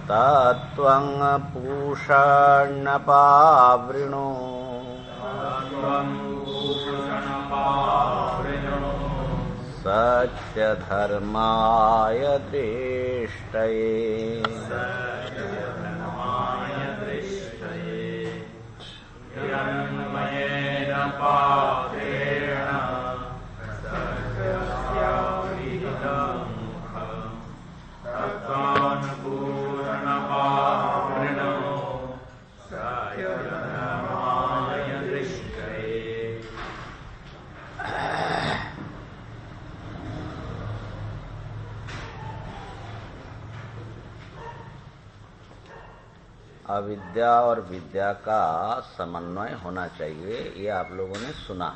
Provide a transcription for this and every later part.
तत्त्वं पूषणपावृणो सत्यधर्माय दृष्टये हिरण्मयेन पात्रेण सत्यस्याविहितं मुखं तत्त्वानुपूरणपावृणो सत्यधर्माय दृष्टये। अविद्या और विद्या का समन्वय होना चाहिए, ये आप लोगों ने सुना।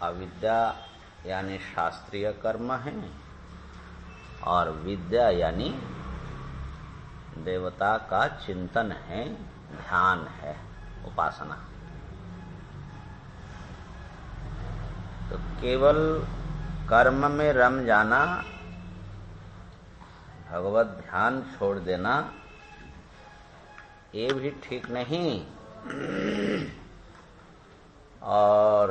अविद्या यानी शास्त्रीय कर्म है और विद्या यानी देवता का चिंतन है, ध्यान है, उपासना। तो केवल कर्म में रम जाना, भगवत ध्यान छोड़ देना, ये भी ठीक नहीं। और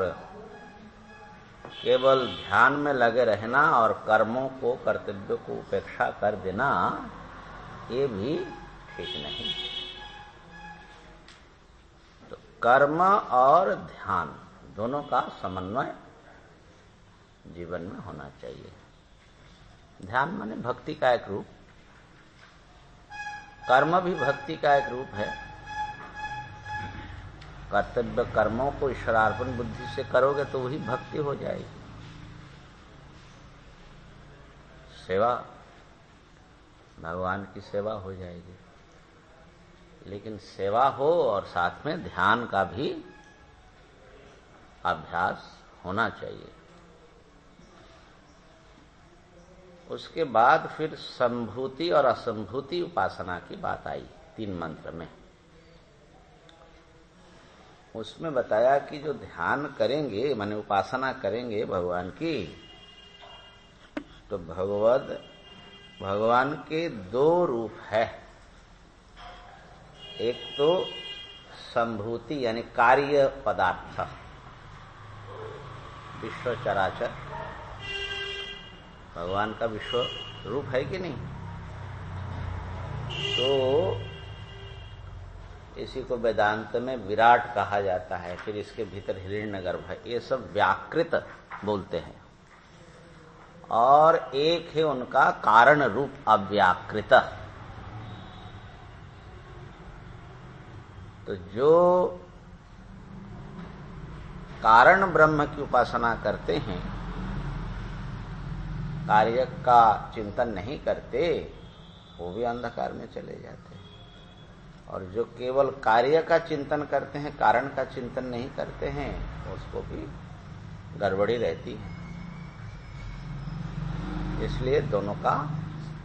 केवल ध्यान में लगे रहना और कर्मों को, कर्तव्य को उपेक्षा कर देना, ये भी ठीक नहीं। तो कर्म और ध्यान दोनों का समन्वय जीवन में होना चाहिए। ध्यान माने भक्ति का एक रूप, कर्म भी भक्ति का एक रूप है। कर्तव्य कर्मों को ईश्वरार्पण बुद्धि से करोगे तो वही भक्ति हो जाएगी। सेवा, भगवान की सेवा हो जाएगी। लेकिन सेवा हो और साथ में ध्यान का भी अभ्यास होना चाहिए। उसके बाद फिर संभूति और असंभूति उपासना की बात आई 3 मंत्र में। उसमें बताया कि जो ध्यान करेंगे, माने उपासना करेंगे भगवान की, तो भगवान के 2 रूप है। एक तो संभूति यानी कार्य पदार्थ, विश्व चराचर भगवान का विश्व रूप है कि नहीं। तो इसी को वेदांत में विराट कहा जाता है। फिर इसके भीतर हिरण्यगर्भ है, ये सब व्याकृत बोलते हैं। और एक है उनका कारण रूप अव्याकृत। तो जो कारण ब्रह्म की उपासना करते हैं, कार्य का चिंतन नहीं करते, वो भी अंधकार में चले जाते हैं। और जो केवल कार्य का चिंतन करते हैं, कारण का चिंतन नहीं करते हैं, उसको भी गड़बड़ी रहती है। इसलिए दोनों का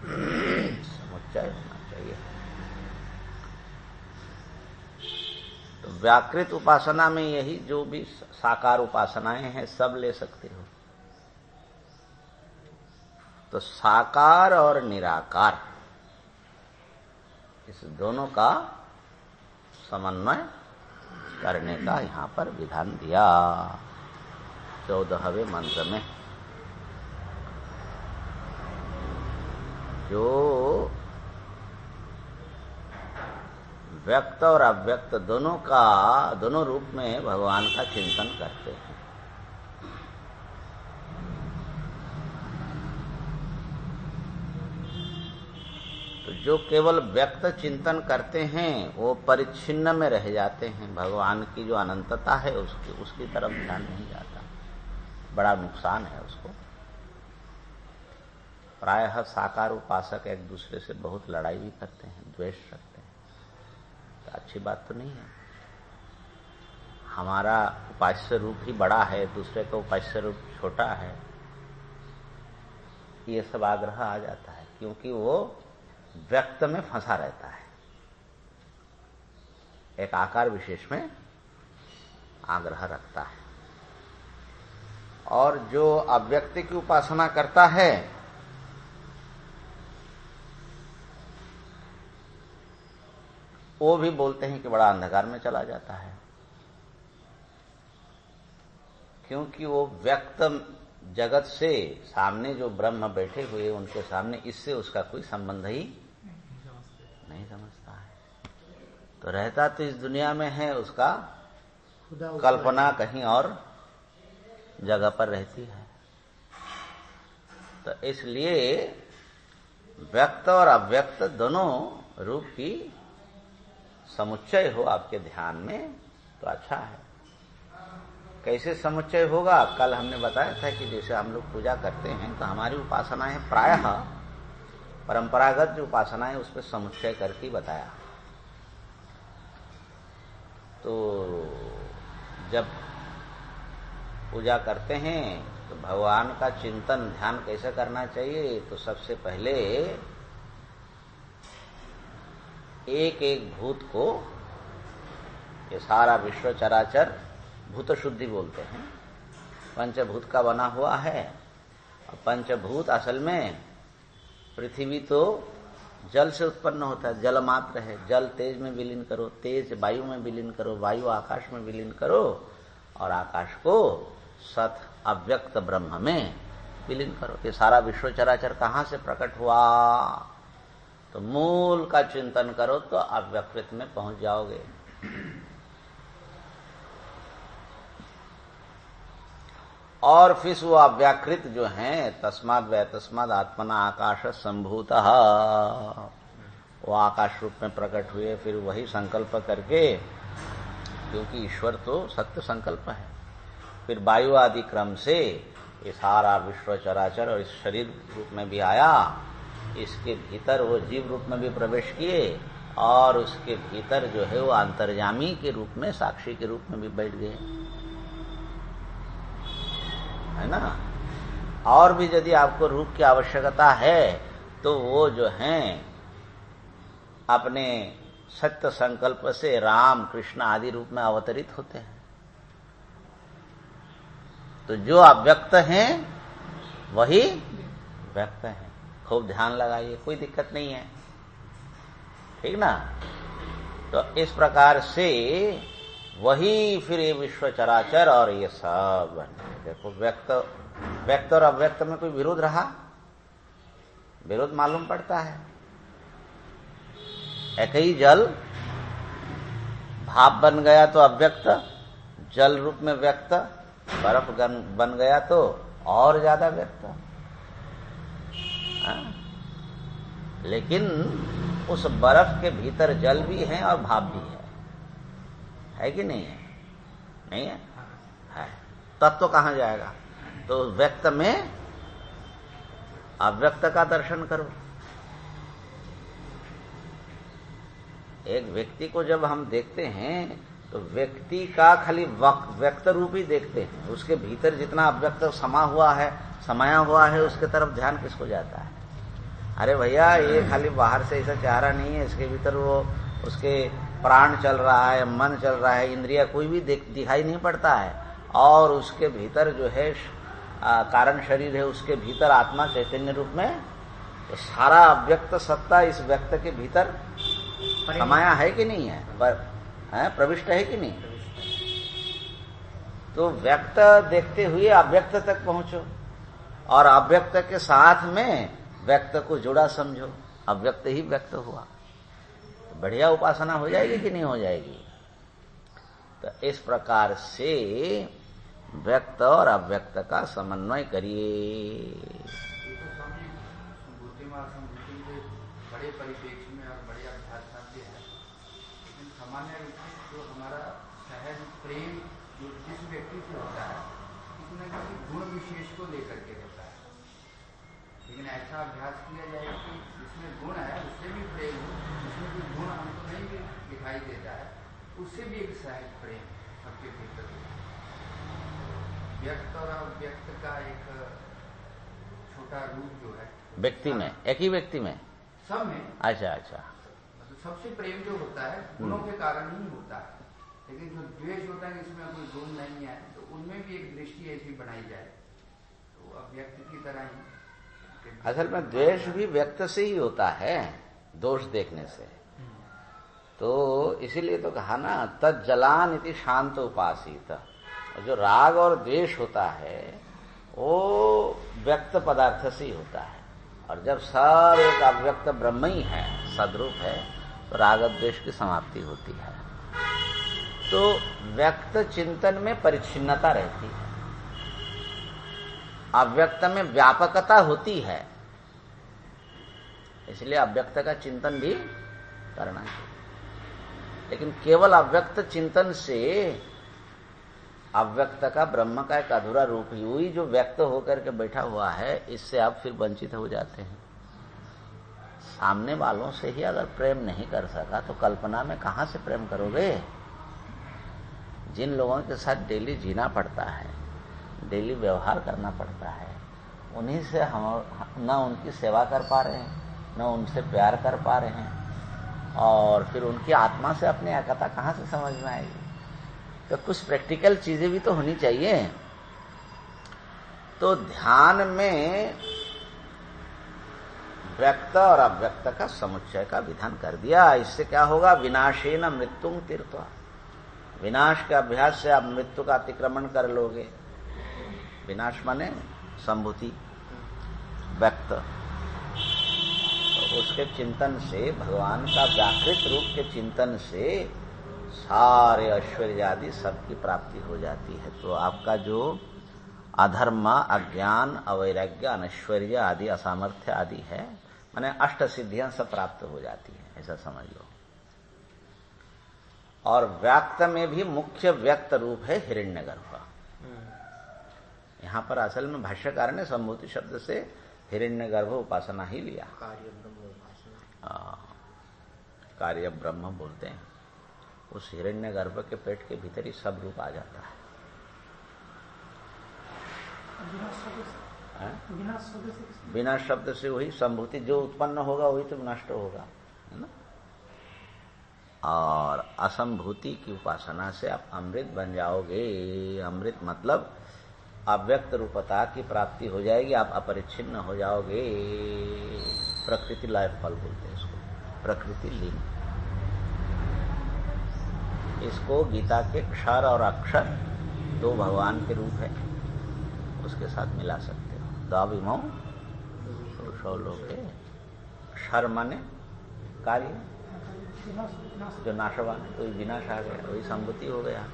समुच्चय होना चाहिए। तो व्याकृत उपासना में यही जो भी साकार उपासनाएं हैं सब ले सकते हो। तो साकार और निराकार इस दोनों का समन्वय करने का यहां पर विधान दिया 14वें मंत्र में। जो व्यक्त और अव्यक्त दोनों रूप में भगवान का चिंतन करते हैं। तो जो केवल व्यक्त चिंतन करते हैं वो परिच्छिन्न में रह जाते हैं। भगवान की जो अनंतता है उसकी तरफ ध्यान नहीं जाता, बड़ा नुकसान है उसको। प्रायः साकार उपासक एक दूसरे से बहुत लड़ाई भी करते हैं, द्वेष रखते हैं। तो अच्छी बात तो नहीं है। हमारा उपास्य रूप ही बड़ा है, दूसरे का उपास्य रूप छोटा है, ये सब आग्रह आ जाता है, क्योंकि वो व्यक्त में फंसा रहता है, एक आकार विशेष में आग्रह रखता है। और जो अव्यक्त की उपासना करता है वो भी बोलते हैं कि बड़ा अंधकार में चला जाता है, क्योंकि वो व्यक्त जगत से सामने जो ब्रह्म बैठे हुए उनके सामने इससे उसका कोई संबंध ही नहीं समझता है। तो रहता तो इस दुनिया में है, उसका कल्पना कहीं और जगह पर रहती है। तो इसलिए व्यक्त और अव्यक्त दोनों रूप की समुच्चय हो आपके ध्यान में तो अच्छा है। कैसे समुच्चय होगा? कल हमने बताया था कि जैसे हम लोग पूजा करते हैं तो हमारी उपासना है प्रायः परंपरागत जो उपासना है उस पर समुच्चय करके बताया। तो जब पूजा करते हैं तो भगवान का चिंतन ध्यान कैसे करना चाहिए? तो सबसे पहले एक एक भूत को, ये सारा विश्व चराचर भूत शुद्धि बोलते हैं, पंचभूत का बना हुआ है। और पंचभूत असल में पृथ्वी तो जल से उत्पन्न होता है, जल मात्र है। जल तेज में विलीन करो, तेज वायु में विलीन करो, वायु आकाश में विलीन करो, और आकाश को सत अव्यक्त ब्रह्म में विलीन करो। ये सारा विश्व चराचर कहाँ से प्रकट हुआ? तो मूल का चिंतन करो तो अव्यकृत में पहुंच जाओगे। और फिर वो अव्याकृत जो हैं तस्माद वै तस्माद आत्मना आकाश संभूतः, वो आकाश रूप में प्रकट हुए। फिर वही संकल्प करके, क्योंकि ईश्वर तो सत्य संकल्प है, फिर वायु आदि क्रम से ये सारा विश्व चराचर और इस शरीर रूप में भी आया, इसके भीतर वो जीव रूप में भी प्रवेश किए, और उसके भीतर जो है वो अंतर्यामी के रूप में, साक्षी के रूप में भी बैठ गए, है ना। और भी यदि आपको रूप की आवश्यकता है तो वो जो हैं अपने सत्य संकल्प से राम कृष्ण आदि रूप में अवतरित होते हैं। तो जो अव्यक्त हैं वही व्यक्त हैं। खूब ध्यान लगाइए, कोई दिक्कत नहीं है, ठीक ना। तो इस प्रकार से वही फिर ये विश्व चराचर और ये सब बने। देखो व्यक्त और अव्यक्त में कोई विरोध रहा? विरोध मालूम पड़ता है। एक ही जल भाप बन गया तो अव्यक्त, जल रूप में व्यक्त, बर्फ बन गया तो और ज्यादा व्यक्त। लेकिन उस बर्फ के भीतर जल भी है और भाप भी है कि नहीं है? नहीं है, है। तत्व कहां जाएगा? तो व्यक्त में अव्यक्त का दर्शन करो। एक व्यक्ति को जब हम देखते हैं तो व्यक्ति का खाली व्यक्त रूप ही देखते हैं, उसके भीतर जितना अव्यक्त समाया हुआ है उसके तरफ ध्यान किसको जाता है? अरे भैया, ये खाली बाहर से ऐसा चेहरा नहीं है, इसके भीतर वो उसके प्राण चल रहा है, मन चल रहा है, इंद्रिया कोई भी दिखाई नहीं पड़ता है, और उसके भीतर जो है कारण शरीर है, उसके भीतर आत्मा चैतन्य रूप में, तो सारा अव्यक्त सत्ता इस व्यक्त के भीतर समाया है कि नहीं है? प्रविष्ट है कि नहीं? तो व्यक्त देखते हुए अव्यक्त तक पहुंचो, और अव्यक्त के साथ में व्यक्त को जुड़ा समझो, अव्यक्त ही व्यक्त हुआ। बढ़िया उपासना हो जाएगी कि नहीं हो जाएगी? तो इस प्रकार से व्यक्त और अव्यक्त का समन्वय करिए। बड़े परिप्रेक्ष्य में और बड़े अभ्यास साध्य है, लेकिन सामान्य रूप से जो हमारा सहज प्रेम जो जिस व्यक्ति से होता है किसी न किसी गुण विशेष को लेकर के होता है। लेकिन ऐसा अभ्यास किया जाए कि जिसमें गुण है उससे भी प्रेम हो, जिसमें कोई गुण हमको नहीं भी दिखाई देता है उससे भी एक सहज प्रेम सबके भीतर व्यक्त और अव्यक्त का एक छोटा रूप जो है व्यक्ति में, एक ही व्यक्ति में, सब में। अच्छा अच्छा। मतलब सबसे प्रेम जो होता है गुणों के कारण ही होता है। लेकिन जो द्वेष होता है इसमें कोई गुण नहीं है, तो उनमें भी एक दृष्टि ऐसी बनाई जाए तो अव्यक्त की तरह ही। असल में द्वेष भी व्यक्त से ही होता है, दोष देखने से। तो इसीलिए तो कहा ना तज्जलान इति शांत उपासित। जो राग और द्वेष होता है वो व्यक्त पदार्थ से ही होता है, और जब सब एक अव्यक्त ब्रह्म ही है, सद्रूप है, तो राग द्वेष की समाप्ति होती है। तो व्यक्त चिंतन में परिच्छिन्नता रहती है, अव्यक्त में व्यापकता होती है, इसलिए अव्यक्त का चिंतन भी करना चाहिए। लेकिन केवल अव्यक्त चिंतन से अव्यक्त का ब्रह्म का एक अधूरा रूप ही हुई जो व्यक्त होकर के बैठा हुआ है, इससे आप फिर वंचित हो जाते हैं। सामने वालों से ही अगर प्रेम नहीं कर सका तो कल्पना में कहां से प्रेम करोगे? जिन लोगों के साथ डेली जीना पड़ता है, डेली व्यवहार करना पड़ता है, उन्हीं से हम न उनकी सेवा कर पा रहे हैं, न उनसे प्यार कर पा रहे हैं, और फिर उनकी आत्मा से अपनी एकता कहां से समझ में आएगी? तो कुछ प्रैक्टिकल चीजें भी तो होनी चाहिए। तो ध्यान में व्यक्त और अव्यक्त का समुच्चय का विधान कर दिया। इससे क्या होगा? विनाशेन मृत्युं तीर्त्वा, विनाश के अभ्यास से आप मृत्यु का अतिक्रमण कर लोगे। विनाश माने संभूति, व्यक्त, तो उसके चिंतन से, भगवान का व्याकृत रूप के चिंतन से सारे ऐश्वर्य आदि सबकी प्राप्ति हो जाती है। तो आपका जो अधर्म, अज्ञान, अवैराग्य, अनैश्वर्य आदि, असामर्थ्य आदि है, माने अष्ट सिद्धियां सब प्राप्त हो जाती है, ऐसा समझ लो। और व्यक्त में भी मुख्य व्यक्त रूप है हिरण्यगर्भ। यहां पर असल में भाष्यकार ने संभूति शब्द से हिरण्यगर्भ उपासना ही लिया। कार्य ब्रह्म बोलते हैं। उस हिरण्यगर्भ के पेट के भीतर ही सब रूप आ जाता है। बिना शब्द से वही संभूति जो उत्पन्न होगा वही तो नष्ट होगा, है ना। और असंभूति की उपासना से आप अमृत बन जाओगे। अमृत मतलब अव्यक्त रूपता की प्राप्ति हो जाएगी, आप अपरिच्छिन्न हो जाओगे। प्रकृति लय फल बोलते हैं इसको, प्रकृति लीन। इसको गीता के क्षर और अक्षर दो भगवान के रूप है, उसके साथ मिला सकते हो। द्वाविमौ पुरुषो लोके, क्षर माने कार्य जो नाशवान है, तो विनाश आ गया, वही संभूति हो गया।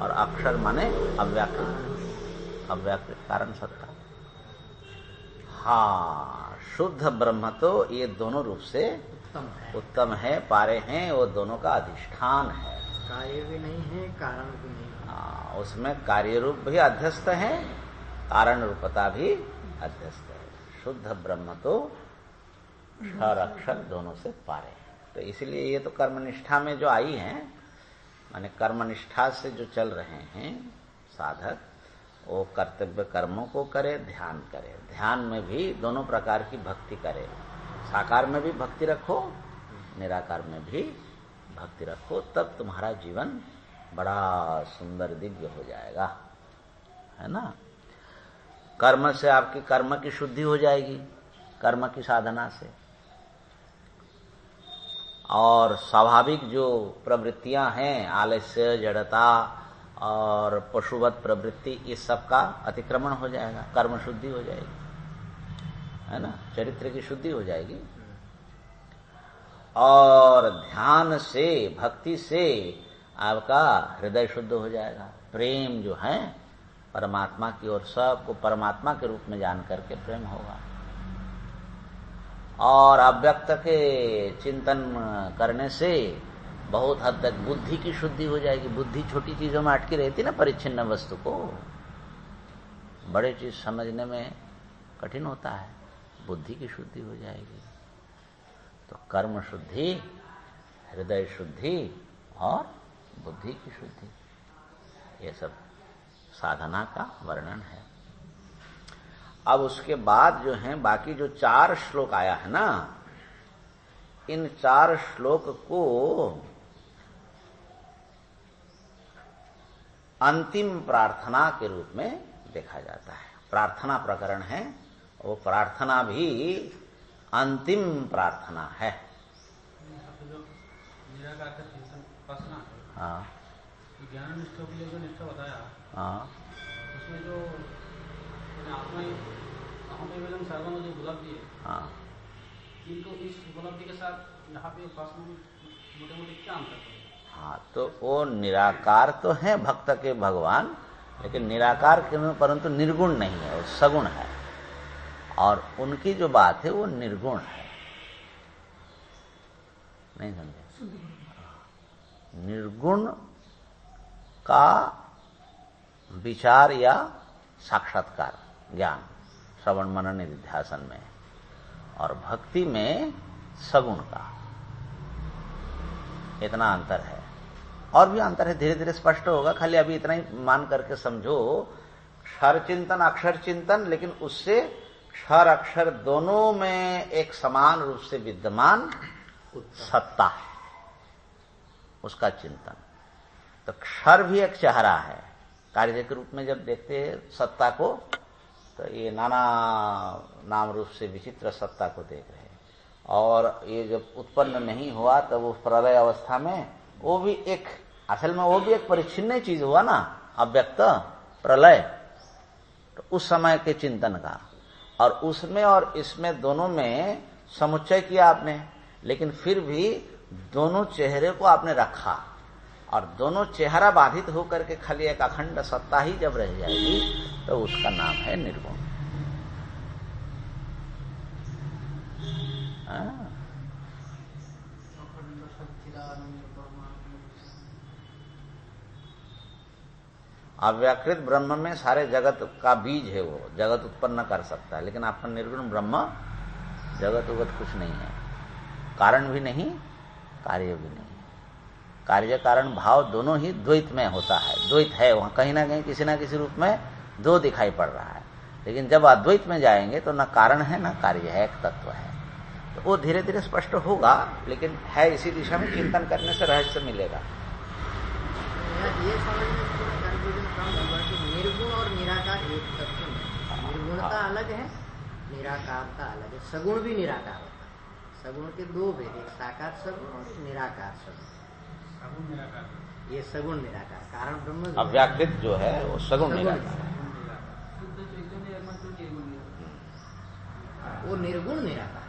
और अक्षर माने अव्याकृत, अव्याकृत कारण सत्ता। हाँ, शुद्ध ब्रह्म तो ये दोनों रूप से उत्तम है, पारे हैं, वो दोनों का अधिष्ठान है। कार्य भी नहीं है, कारण भी नहीं। उसमें कार्य रूप भी अध्यस्त है, कारण रूपता भी अध्यस्त है। शुद्ध ब्रह्म तो क्षर अक्षर दोनों से पारे। तो इसलिए ये तो कर्मनिष्ठा में जो आई है, माने कर्मनिष्ठा से जो चल रहे हैं साधक, वो कर्तव्य कर्मों को करे, ध्यान करे। ध्यान में भी दोनों प्रकार की भक्ति करे। साकार में भी भक्ति रखो, निराकार में भी भक्ति रखो, तब तुम्हारा जीवन बड़ा सुंदर दिव्य हो जाएगा, है ना। कर्म से आपकी कर्म की शुद्धि हो जाएगी, कर्म की साधना से। और स्वाभाविक जो प्रवृत्तियां हैं, आलस्य, जड़ता और पशुवत प्रवृत्ति, इस सब का अतिक्रमण हो जाएगा, कर्म शुद्धि हो जाएगी, है ना। चरित्र की शुद्धि हो जाएगी। और ध्यान से, भक्ति से आपका हृदय शुद्ध हो जाएगा। प्रेम जो है परमात्मा की ओर, सबको परमात्मा के रूप में जान करके प्रेम होगा। और अव्यक्त के चिंतन करने से बहुत हद तक बुद्धि की शुद्धि हो जाएगी। बुद्धि छोटी चीजों में अटकी रहती ना, परिच्छिन्न वस्तु को बड़े चीज समझने में कठिन होता है, बुद्धि की शुद्धि हो जाएगी। तो कर्म शुद्धि, हृदय शुद्धि और बुद्धि की शुद्धि, ये सब साधना का वर्णन है। अब उसके बाद जो है बाकी जो 4 श्लोक आया है ना, इन 4 श्लोक को अंतिम प्रार्थना के रूप में देखा जाता है। प्रार्थना प्रकरण है, वो प्रार्थना भी अंतिम प्रार्थना है। जो निराकार का चिंतन उपासना है, हाँ ज्ञान निष्ठा के लिए जो निष्ठा बताया, हाँ उसमें जो आत्मा अहम सर्वम जो उपलब्धि है, हाँ, किंतु इस उपलब्धि के साथ यहाँ पे उपासना में मोटे मोटे क्या अंतर है? हाँ, तो वो निराकार तो है भक्त के भगवान, लेकिन निराकार के में परंतु निर्गुण नहीं है, वो सगुण है। और उनकी जो बात है वो निर्गुण है। नहीं समझे? निर्गुण का विचार या साक्षात्कार ज्ञान श्रवण मनन निधिध्यासन में, और भक्ति में सगुण का, इतना अंतर है। और भी अंतर है, धीरे धीरे स्पष्ट होगा, खाली अभी इतना ही मान करके समझो। क्षर चिंतन अक्षर चिंतन, लेकिन उससे क्षर अक्षर दोनों में एक समान रूप से विद्यमान सत्ता है, उसका चिंतन। तो क्षर भी एक चेहरा है, कार्य के रूप में जब देखते हैं सत्ता को, तो ये नाना नाम रूप से विचित्र सत्ता को देख रहे हैं। और ये जब उत्पन्न नहीं हुआ तब वो प्रलय अवस्था में वो भी एक, असल में वो भी एक परिच्छिन्न चीज हुआ ना, अव्यक्त प्रलय। तो उस समय के चिंतन का, और उसमें और इसमें दोनों में समुच्चय किया आपने, लेकिन फिर भी दोनों चेहरे को आपने रखा, और दोनों चेहरा बाधित होकर के खाली एक अखंड सत्ता ही जब रह जाएगी तो उसका नाम है निर्गुण। अव्याकृत ब्रह्म में सारे जगत का बीज है, वो जगत उत्पन्न कर सकता है, लेकिन आपका निर्गुण ब्रह्म जगत उगत कुछ नहीं है, कारण भी नहीं कार्य भी नहीं। कार्य कारण भाव दोनों ही द्वैत में होता है, द्वैत है वहां, कहीं ना कहीं किसी ना किसी रूप में दो दिखाई पड़ रहा है। लेकिन जब अद्वैत में जाएंगे तो न कारण है न कार्य है, एक तत्व है। तो वो धीरे धीरे स्पष्ट होगा, लेकिन है इसी दिशा में चिंतन करने से रहस्य मिलेगा। ये समझने कम होगा कि निर्गुण और निराकार एक तत्व है। निर्गुणता अलग है, निराकारता अलग है। सगुण भी निराकार होता है। सगुण के दो भेद, एक साकार सगुण और निराकार सगुण। सगुण निराकार, ये सगुण निराकार, कारण ब्रह्म अव्याकृत जो है वो सगुण निराकार, वो निर्गुण निराकार।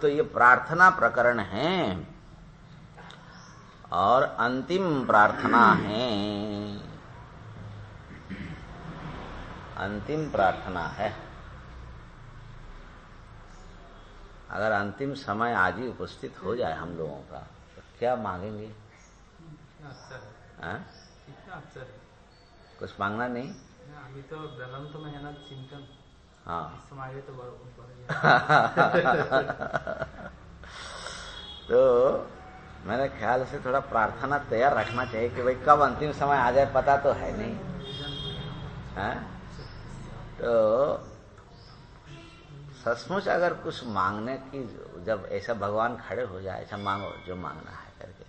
तो ये प्रार्थना प्रकरण है और अंतिम प्रार्थना है, अंतिम प्रार्थना है। अगर अंतिम समय आज ही उपस्थित हो जाए हम लोगों का तो क्या मांगेंगे? हाँ? कुछ मांगना नहीं? अभी तो ब्रह्म तो मेहनत चिंतन, हाँ समागे तो तो मेरे ख्याल से थोड़ा प्रार्थना तैयार रखना चाहिए कि भाई कब अंतिम समय आ जाए पता तो है नहीं है? तो सचमुच अगर कुछ मांगने की, जब ऐसा भगवान खड़े हो जाए, ऐसा मांगो जो मांगना है करके,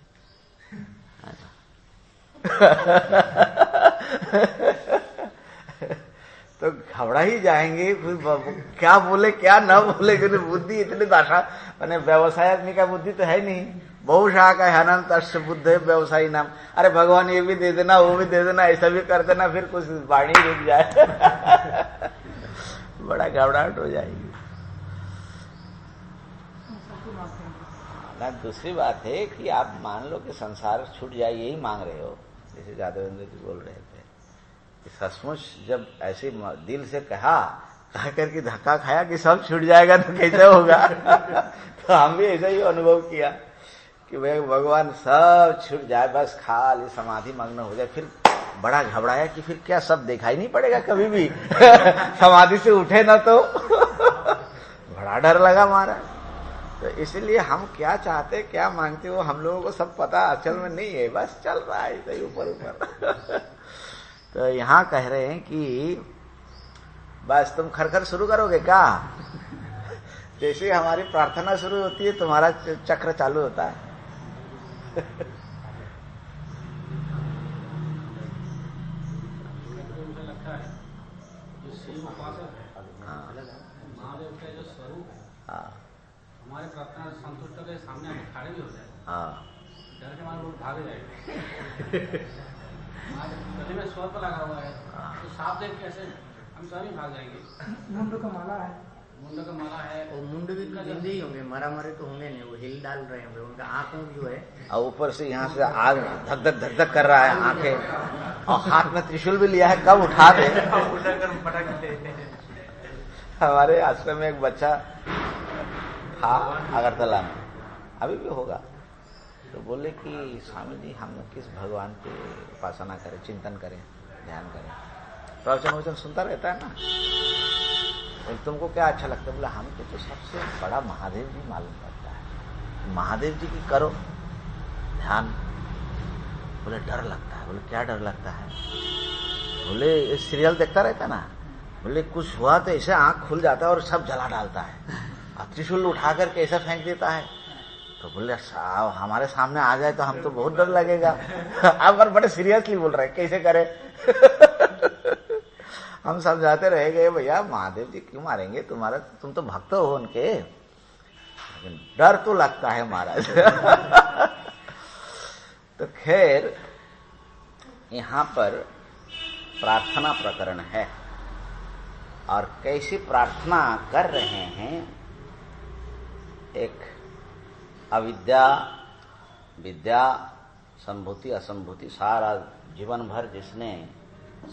तो घबरा ही जाएंगे, क्या बोले क्या ना बोले, क्योंकि बुद्धि इतनी दाशा, मैंने व्यवसाय आदमी का बुद्धि तो है नहीं। बहुशा का हनन तस् बुद्ध व्यवसायी नाम, अरे भगवान ये भी दे देना वो भी दे देना, ऐसा भी कर देना, फिर कुछ वाणी रुक जाए बड़ा घबराहट हो जाएगी ना। दूसरी बात है कि आप मान लो कि संसार छूट जाए, यही मांग रहे हो, जैसे जादवेंद्र जी बोल रहे थे कि सचमुच जब ऐसे दिल से कहा करके धक्का खाया कि सब छूट जाएगा तो कैसे होगा तो हम भी ऐसा ही अनुभव किया कि भाई भगवान सब छूट जाए, बस खाली समाधि मग्न हो जाए। फिर बड़ा घबराया कि फिर क्या सब दिखाई नहीं पड़ेगा कभी भी समाधि से उठे ना तो बड़ा डर लगा हमारा। तो इसलिए हम क्या चाहते क्या मांगते हो हम लोगों को सब पता अचल में नहीं है, बस चल रहा है सही ऊपर ऊपर तो यहाँ कह रहे हैं कि बस तुम खरखर शुरू करोगे क्या जैसे ही हमारी प्रार्थना शुरू होती है तुम्हारा चक्र चालू होता है। मुझे लगता है जो शिव उपासक है, महादेव का जो स्वरूप है, हाँ हमारे प्रार्थना संतुष्ट के सामने हम खड़े भी हो जाए, हाँ डर के मारे लोग भागे जाएंगे। आज गले में स्वर पर लगा हुआ है तो साफ देख कैसे हम सभी भाग जाएंगे। मुंड का माला है, मुंड का माला है, वो मुंड भी तो जिंदे ही होंगे, मरा मरे तो होंगे नहीं, वो हिल डाल रहे होंगे, उनका आंखों जो है और ऊपर से यहाँ से आग धक धक धक धक कर रहा है आंखें, और हाथ में त्रिशूल भी लिया है, कब उठा दे। हमारे आश्रम में एक बच्चा था अगरतला में, अभी भी होगा, तो बोले कि स्वामी जी हम किस भगवान की उपासना करें, चिंतन करें, ध्यान करें। प्रवचन वचन सुनता रहता है ना, और तुमको क्या अच्छा लगता है? बोला हमको तो सबसे बड़ा महादेव जी मालूम पड़ता है, महादेव जी की करो ध्यान। बोले डर लगता है। बोले क्या डर लगता है? बोले ये सीरियल देखता रहता ना, बोले कुछ हुआ तो ऐसे आंख खुल जाता है और सब जला डालता है, और त्रिशूल उठा कर कैसे फेंक देता है। तो बोले हमारे सामने आ जाए तो हम तो बहुत डर लगेगा। अब बड़े सीरियसली बोल रहे हैं, कैसे करे? हम समझाते रह गए भैया महादेव जी क्यों मारेंगे तुम्हारा, तुम तो भक्त हो उनके, लेकिन डर तो लगता है महाराज। तो खैर यहां पर प्रार्थना प्रकरण है, और कैसी प्रार्थना कर रहे हैं। एक अविद्या विद्या संभूति असंभूति सारा जीवन भर जिसने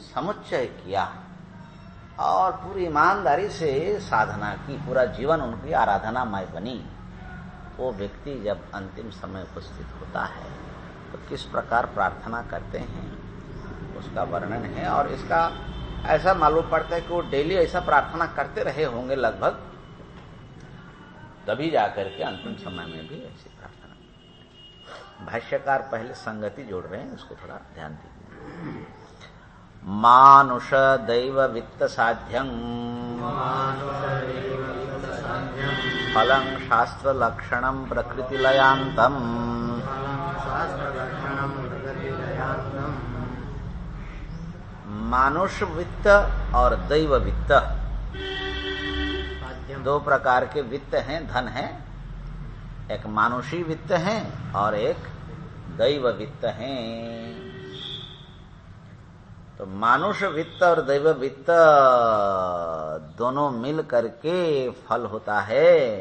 समुच्चय किया और पूरी ईमानदारी से साधना की, पूरा जीवन उनकी आराधनामय बनी, वो व्यक्ति जब अंतिम समय उपस्थित होता है तो किस प्रकार प्रार्थना करते हैं उसका वर्णन है। और इसका ऐसा मालूम पड़ता है कि वो डेली ऐसा प्रार्थना करते रहे होंगे लगभग, तभी जाकर के अंतिम समय में भी ऐसी प्रार्थना। भाष्यकार पहले संगति जोड़ रहे हैं, उसको थोड़ा ध्यान दीजिए। मानुष दैव वित्त साध्यं फलं शास्त्र लक्षणं प्रकृति लयांतम। मानुष वित्त और दैव वित्त, दो प्रकार के वित्त हैं, धन है। एक मानुषी वित्त है और एक दैव वित्त है। तो मानुष वित्त और दैव वित्त दोनों मिल करके फल होता है।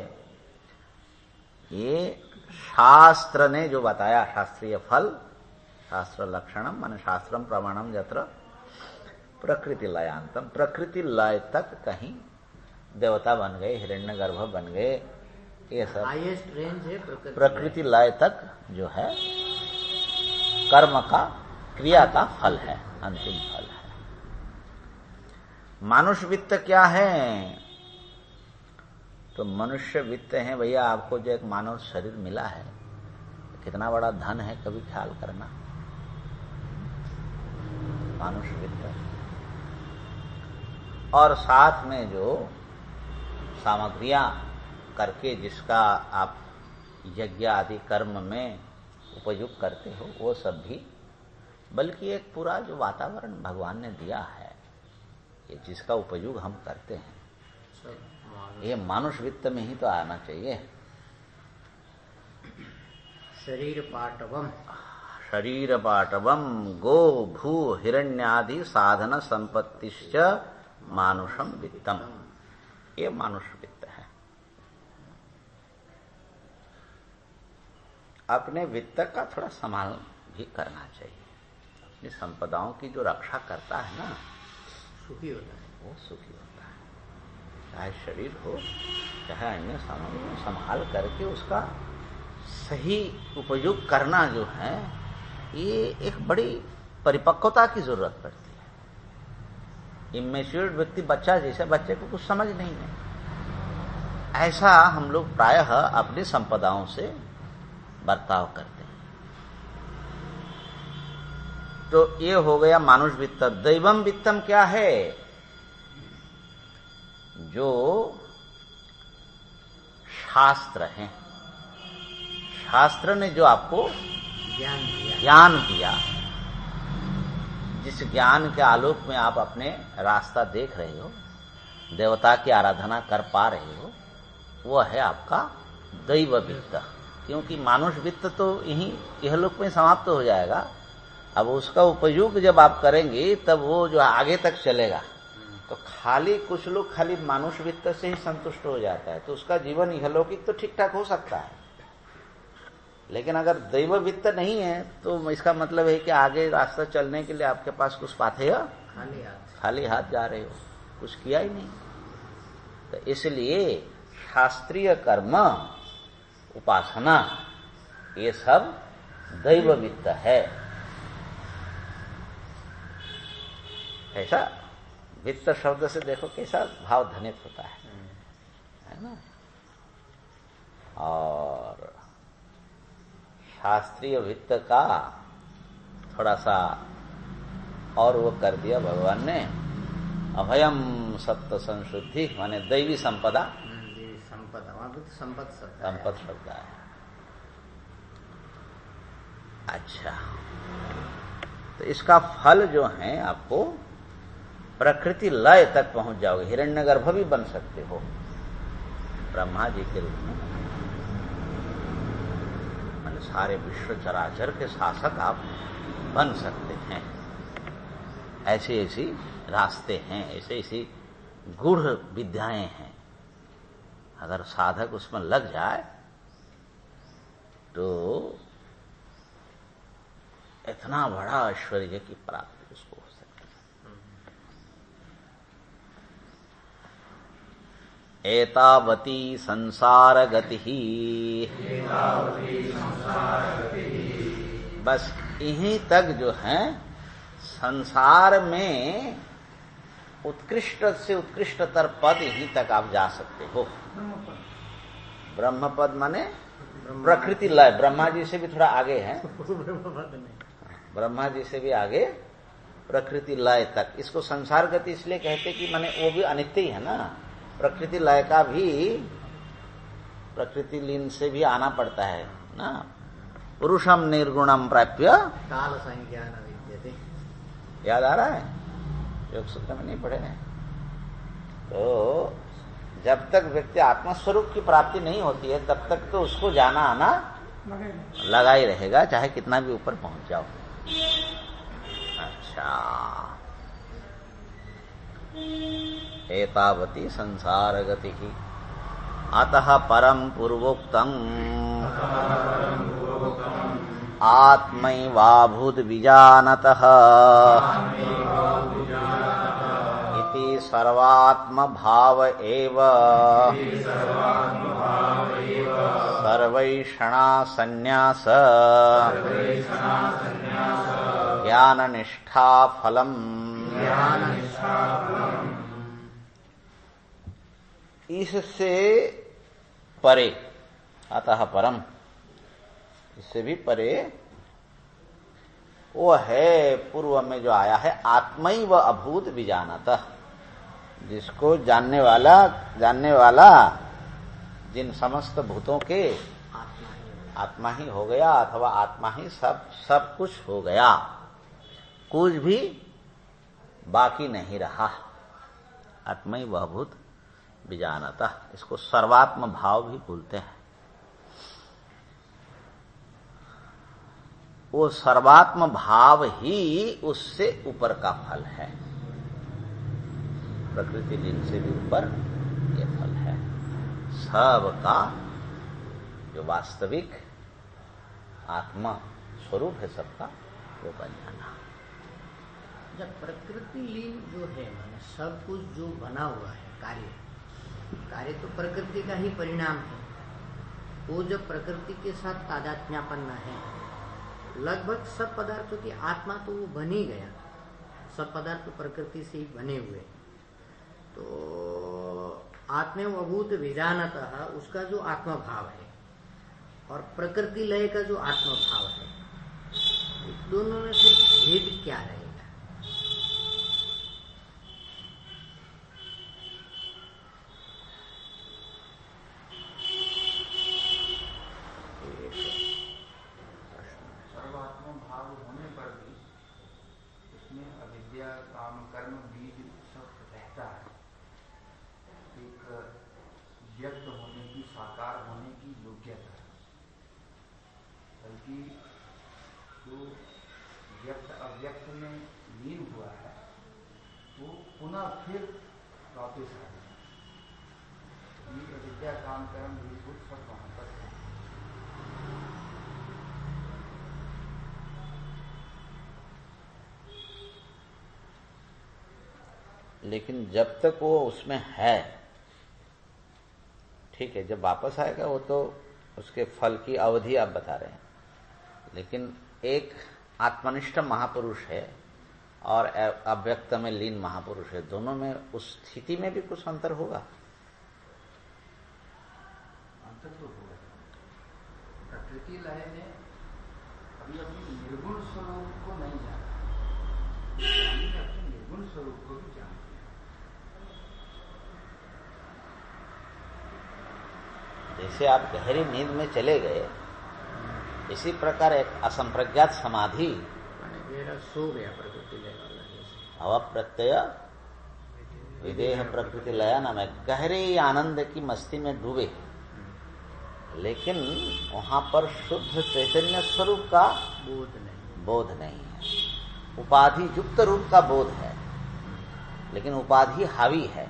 ये शास्त्र ने जो बताया, शास्त्रीय फल, शास्त्र लक्षणम मान शास्त्रम प्रमाणम यत्र प्रकृति लयांतम, प्रकृति लय तक कहीं देवता बन गए, हिरण्यगर्भ बन गए, ये सब हाईएस्ट रेंज है प्रकृति लय तक जो है कर्म का, क्रिया का फल है, अंतिम फल है। मानुष वित्त क्या है? तो मनुष्य वित्त है भैया, आपको जो एक मानव शरीर मिला है, कितना बड़ा धन है, कभी ख्याल करना। मानुष वित्त और साथ में जो सामग्रियां करके जिसका आप यज्ञ आदि कर्म में उपयोग करते हो, वो सब भी, बल्कि एक पूरा जो वातावरण भगवान ने दिया है, ये जिसका उपयोग हम करते हैं, ये मानुष वित्त में ही तो आना चाहिए। शरीर पाटवम, शरीर पाटवम गो भू हिरण्यादि साधन संपत्तिश्च मानुषम वित्तम, ये मानुष वित्त है। अपने वित्त का थोड़ा संभाल भी करना चाहिए। अपनी संपदाओं की जो रक्षा करता है ना, सुखी होता है, वो सुखी होता है। चाहे शरीर हो चाहे अन्य सामग्री को संभाल करके उसका सही उपयोग करना जो है, ये एक बड़ी परिपक्वता की जरूरत पड़ती है। इमेच्योर्ड व्यक्ति, बच्चा जैसे, बच्चे को कुछ समझ नहीं है, ऐसा हम लोग प्रायः अपनी संपदाओं से बर्ताव करते हैं। तो ये हो गया मानुष वित्त। दैवम वित्तम क्या है? जो शास्त्र हैं। शास्त्र ने जो आपको ज्ञान दिया, जिस ज्ञान के आलोक में आप अपने रास्ता देख रहे हो, देवता की आराधना कर पा रहे हो, वो है आपका दैव वित्त। क्योंकि मानुष वित्त तो यही इहलोक में समाप्त हो जाएगा। अब उसका उपयोग जब आप करेंगे तब वो जो आगे तक चलेगा। तो खाली कुछ लोग खाली मानुष वित्त से ही संतुष्ट हो जाता है, तो उसका जीवन इहलौकिक तो ठीक ठाक हो सकता है, लेकिन अगर दैव वित्त नहीं है तो इसका मतलब है कि आगे रास्ता चलने के लिए आपके पास कुछ पाथेय खाली हाथ जा रहे हो, कुछ किया ही नहीं। तो इसलिए शास्त्रीय कर्म, उपासना, ये सब दैव वित्त है। ऐसा वित्त शब्द से देखो कैसा भाव ध्वनित होता है ना। और शास्त्रीय वित्त का थोड़ा सा और वो कर दिया भगवान ने, अभयम सत्य संशुद्धि, माने दैवी संपदा। संपदा, वहां पर संपद शब्द है। अच्छा, तो इसका फल जो है आपको प्रकृति लय तक पहुंच जाओगे, हिरण्यगर्भ भी बन सकते हो ब्रह्मा जी के रूप में। मतलब सारे विश्व चराचर के शासक आप बन सकते हैं। ऐसे ऐसी रास्ते हैं, ऐसे ऐसी गूढ़ विद्याएं हैं। अगर साधक उसमें लग जाए तो इतना बड़ा ऐश्वर्य की प्राप्ति उसको हो सकती है। एतावती संसार गति ही, बस यहीं तक जो है संसार में उत्कृष्ट से उत्कृष्टतर पद यहीं तक आप जा सकते हो। ब्रह्म पद माने प्रकृति लय, ब्रह्मा जी से भी थोड़ा आगे है, ब्रह्मा जी से भी आगे प्रकृति लय तक। इसको संसार गति इसलिए कहते कि माने वो भी अनित्य ही है ना। प्रकृति लय का भी प्रकृति लीन से भी आना पड़ता है ना। पुरुषम निर्गुणम प्राप्य काल संज्ञान विद्यते, याद आ रहा है, योग सूत्र में नहीं पढ़े हैं। तो जब तक व्यक्ति आत्मस्वरूप की प्राप्ति नहीं होती है तब तक तो उसको जाना आना लगा ही रहेगा, चाहे कितना भी ऊपर पहुंच जाओ। अच्छा, एतावती संसार गति की अतः परम पूर्वोक्तम आत्मैवाभूत विजानतः इति सर्वात्म भाव एव सर्वैषणा संन्यास ज्ञान निष्ठा फलम। इससे परे, अतः परम, इससे भी परे वो है पूर्व में जो आया है आत्मैव अभूत विजानतः, जिसको जानने वाला जिन समस्त भूतों के आत्मा ही हो गया, अथवा आत्मा ही सब कुछ हो गया, कुछ भी बाकी नहीं रहा। आत्मैव अभूत विजानतः, इसको सर्वात्म भाव भी बोलते हैं। वो सर्वात्म भाव ही उससे ऊपर का फल है, प्रकृति लीन से भी ऊपर ये फल है। सबका जो वास्तविक आत्मा स्वरूप है सबका, वो बन जाना। जब प्रकृति लीन जो है, माने सब कुछ जो बना हुआ है, कार्य तो प्रकृति का ही परिणाम है। वो जब प्रकृति के साथ तादात्म्यापन्न है, लगभग सब पदार्थों की आत्मा तो वो बन ही गया, सब पदार्थ प्रकृति से ही बने हुए। तो आत्मेव अभूत विजानतः, उसका जो आत्मा भाव है और प्रकृति लय का जो आत्मा भाव है, दोनों में फिर भेद क्या रहेगा? व्यक्त होने की, साकार होने की योग्यता है, बल्कि जो व्यक्त अव्यक्त में लीन हुआ है वो पुनः फिर वापिस आ गया। ये अविद्या काम कर्म विभूत सब वहां पर है। लेकिन जब तक वो उसमें है, ठीक है, जब वापस आएगा वो तो उसके फल की अवधि आप बता रहे हैं, लेकिन एक आत्मनिष्ठ महापुरुष है और अव्यक्त में लीन महापुरुष है, दोनों में उस स्थिति में भी कुछ अंतर होगा। अंतर तो होगा। प्रकृति लय में अभी अपने निर्गुण स्वरूप को नहीं जाना, अपने निर्गुण स्वरूप को भी जानते हैं। जैसे आप गहरी नींद में चले गए, इसी प्रकार एक असंप्रज्ञात समाधि सो गया प्रकृति लय वाला, भाव प्रत्यय विदेह प्रकृति लया नाम है, गहरे आनंद की मस्ती में डूबे, लेकिन वहां पर शुद्ध चैतन्य स्वरूप का बोध नहीं है, उपाधि युक्त रूप का बोध है, लेकिन उपाधि हावी है,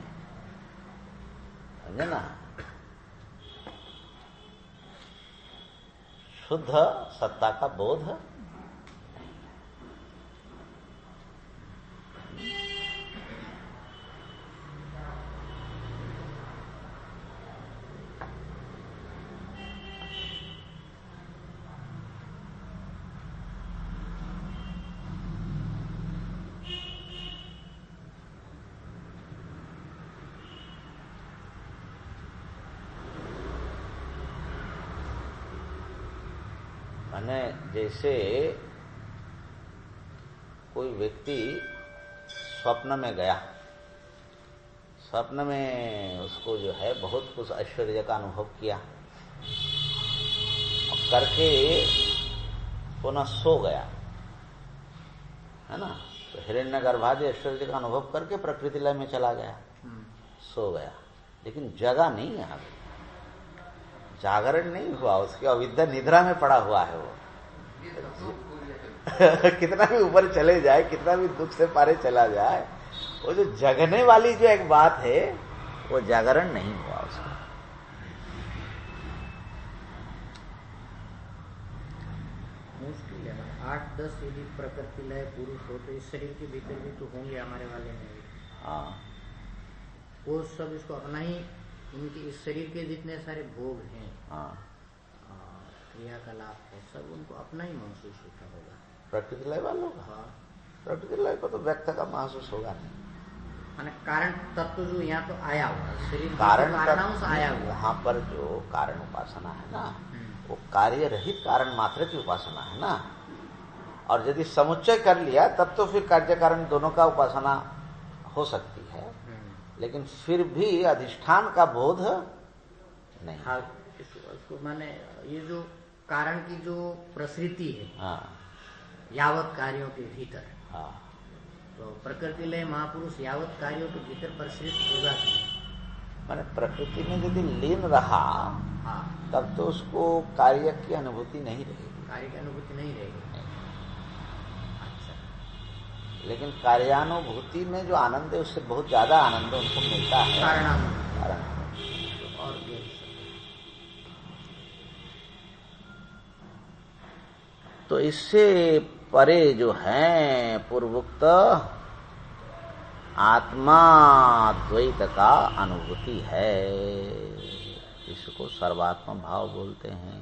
समझे ना। शुद्ध सत्ता का बोध माने जैसे कोई व्यक्ति स्वप्न में गया, स्वप्न में उसको जो है बहुत कुछ ऐश्वर्य का अनुभव किया और करके पुनः सो गया, है ना। तो हिरण्यगर्भादि ऐश्वर्य का अनुभव करके प्रकृति लय में चला गया, सो गया, लेकिन जगा नहीं यहाँ पे, जागरण नहीं हुआ, उसकी अविद्या निद्रा में पड़ा हुआ है वो। कितना भी ऊपर चले जाए, कितना भी दुख से पारे चला जाए, वो जो जगने वाली जो एक बात है वो जागरण नहीं हुआ उसका। मुश्किल है। 8-10 यदि प्रकृति लय पुरुष हो तो इस शरीर के भीतर भी तो होंगे हमारे वाले में। हाँ, वो सब इसको अपना ही, उनके इस शरीर के जितने सारे भोग हैं, हाँ, क्रियाकलाप है, सब उनको अपना ही महसूस होता होगा। प्रकृति लय वालों का। हाँ, प्रकृति लय को तो व्यक्त का महसूस होगा नहीं। माने कारण तत्व जो यहाँ तो आया हुआ शरीर, कारण कारणांश आया हुआ, वहां पर जो कारण उपासना है ना, वो कार्य रहित कारण मात्र की उपासना है ना। और यदि समुच्चय कर लिया तब तो फिर कार्य कारण दोनों का उपासना हो सकती है, लेकिन फिर भी अधिष्ठान का बोध नहीं। हाँ, इसको माने ये जो कारण की जो प्रसृति है, हाँ, यावत कार्यों के भीतर, हाँ, तो प्रकृति लय महापुरुष यावत कार्यों के भीतर प्रसृत होगा नहीं। माने प्रकृति में यदि लीन रहा, हाँ, तब तो उसको कार्य की अनुभूति नहीं रहेगी, कार्य की अनुभूति नहीं रहेगी। अच्छा, लेकिन कार्यानुभूति में जो आनंद है उससे बहुत ज्यादा आनंद उनको मिलता है कारण। और ये तो इससे परे जो है पूर्वोक्त आत्मा द्वैत का अनुभूति है, इसको सर्वात्म भाव बोलते हैं।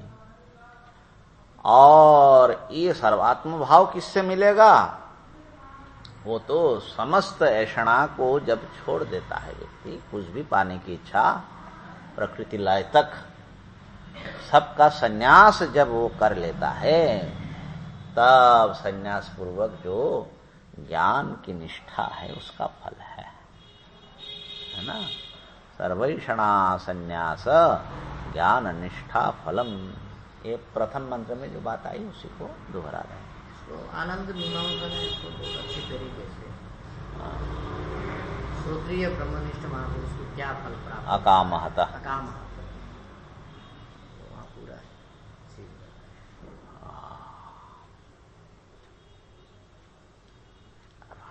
और ये सर्वात्म भाव किससे मिलेगा? वो तो समस्त ऐषणा को जब छोड़ देता है व्यक्ति, कुछ भी पाने की इच्छा, प्रकृति लय तक सबका संन्यास जब वो कर लेता है, तब संन्यास पूर्वक जो ज्ञान की निष्ठा है उसका फल है ना। सर्वैषणा संन्यास ज्ञान निष्ठा फलम, ये प्रथम मंत्र में जो बात आई उसी को दोहरा रहे हैं। तो आनंद मीमांसा ने इसको बहुत अच्छी तरीके से श्रोत्रिय ब्रह्मनिष्ठ महापुरुष को क्या फल प्राप्त? अकामहता। अकाम वहाँ पूरा है।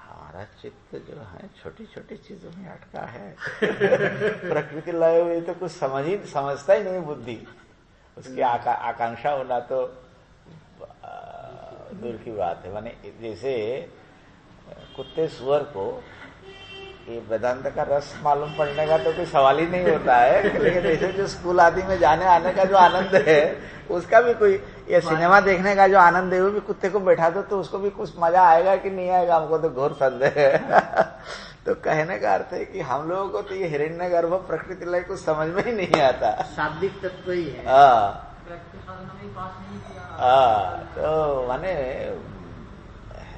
हमारा चित्त जो है छोटी छोटी चीजों में अटका है। प्रकृति लय हुई तो कुछ समझता ही नहीं बुद्धि। उसकी आकांक्षा होना तो दूर की बात है। माने जैसे कुत्ते सुअर को ये वेदांत का रस मालूम पड़ने का तो कोई सवाल ही नहीं होता है, लेकिन जैसे जो स्कूल आदि में जाने आने का जो आनंद है उसका भी कोई, ये सिनेमा देखने का जो आनंद है वो भी कुत्ते को बैठा दो तो उसको भी कुछ मजा आएगा कि नहीं आएगा, हमको तो घोर संदेह है। तो कहने का अर्थ है कि हम लोगों को तो ये हिरण्यगर्भ प्रकृति लय कुछ समझ में ही नहीं आता। शाब्दिक तत्व ही है। तो माने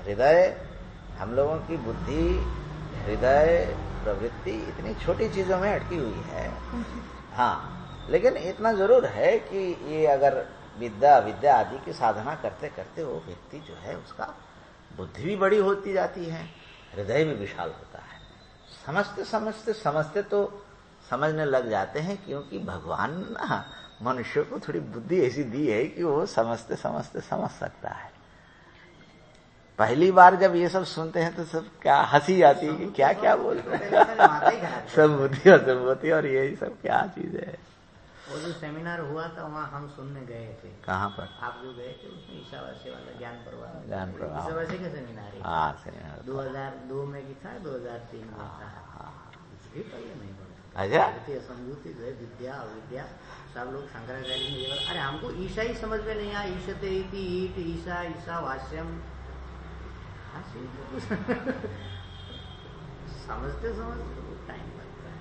हृदय, हम लोगों की बुद्धि, हृदय, प्रवृत्ति इतनी छोटी चीजों में अटकी हुई है। हाँ, लेकिन इतना जरूर है कि ये अगर विद्या आदि की साधना करते करते वो व्यक्ति जो है उसका बुद्धि भी बड़ी होती जाती है, हृदय भी विशाल होता है। समझते तो समझने लग जाते हैं, क्योंकि भगवान ना मनुष्य को थोड़ी बुद्धि ऐसी दी है कि वो समझते समझ सकता है। पहली बार जब ये सब सुनते हैं तो सब क्या हंसी आती है कि क्या क्या बोल रहे हैं। संबुद्धि और संबुद्धि और यही सब क्या चीज है। वो जो सेमिनार हुआ था वहाँ हम सुनने गए थे। कहाँ पर? आप जो गए थे उसमें ईशावासी वाला ज्ञान प्रवाह ईशावासी का सेमिनार है। हाँ, सेमिनार 2002 में की था, 2003 में था। कुछ भी पहले नहीं पड़ा। अच्छा, संभूति जो है विद्या अविद्या सब लोग शंकराचार्य ने ये, अरे हमको ईशा ही समझ में नहीं आया। ईशते इति ईट ईशा ईशा वास्यम समझते टाइम लगता है।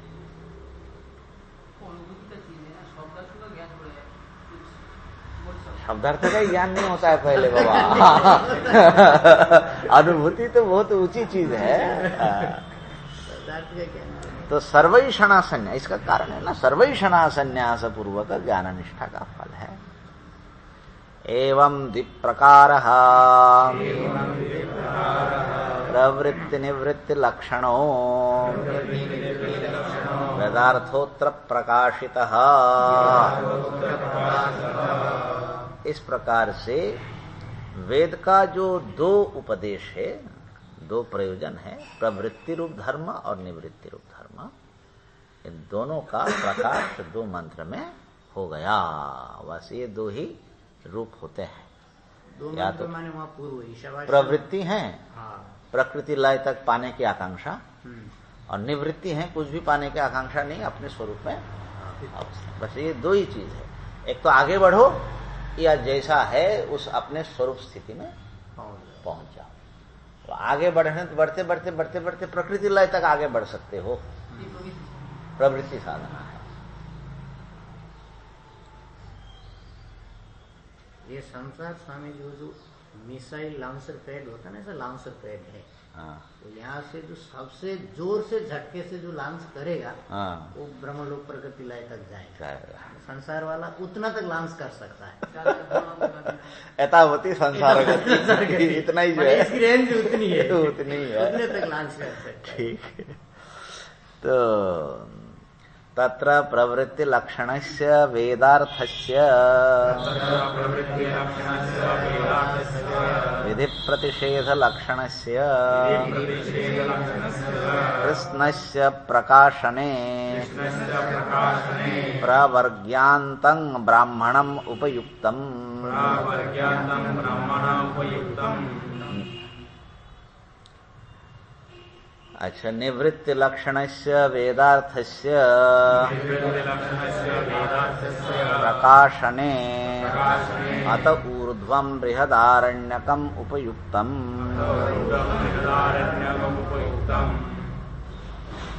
शब्दार्थ का ज्ञान नहीं होता है पहले बाबा। अनुभूति तो बहुत ऊंची चीज है। शब्दार्थ का ज्ञान तो सर्वैषणासन्यास, इसका कारण है ना, सर्वैषणासन्यास पूर्वक ज्ञान निष्ठा का फल है। एवं द्विप्रकारः प्रवृत्ति निवृत्ति लक्षणों वेदार्थोत्र प्रकाशितः। इस प्रकार से वेद का जो दो उपदेश है, दो प्रयोजन है, प्रवृत्ति रूप धर्म और निवृत्ति रूप धर्म, इन दोनों का प्रकाश दो मंत्र में हो गया। बस ये दो ही रूप होते हैं। दो या मंत्र तो माने वहाँ पूर्व ईशावासी प्रवृत्ति है, हाँ। प्रकृति लय तक पाने की आकांक्षा, और निवृत्ति है कुछ भी पाने की आकांक्षा नहीं, अपने स्वरूप में। बस ये दो ही चीज है, एक तो आगे बढ़ो या जैसा है उस अपने स्वरूप स्थिति में पहुंच जाओ। तो आगे बढ़ने बढ़ते बढ़ते बढ़ते बढ़ते प्रकृति लय तक आगे बढ़ सकते हो, प्रवृत्ति साधना है। ये संसार स्वामी जो मिसाइल लॉन्चर पैड होता है ना, ऐसा लॉन्चर पैड है। हाँ। तो यहाँ से जो सबसे जोर से झटके से जो लॉन्च करेगा, हाँ। वो ब्रह्मलोक प्रकृति लय तक जाएगा। संसार वाला उतना तक लॉन्च कर सकता है। यथावती संसार गति, इतना ही जो है, इसकी रेंज उतनी है, उतनी है, उतने तक लॉन्च कर सकता है। ठीक है। तो तत्र प्रवृत्ति लक्षणस्य वेदार्थस्य विधि प्रतिषेध लक्षणस्य कृष्णस्य प्रकाशने प्रवर्ग्यान्तं ब्राह्मणम् उपयुक्तम्। अच्छा, निवृत्ति लक्षणस्य वेदार्थस्य प्रकाशने अत ऊर्ध्वं बृहदारण्यकम् उपयुक्तम्।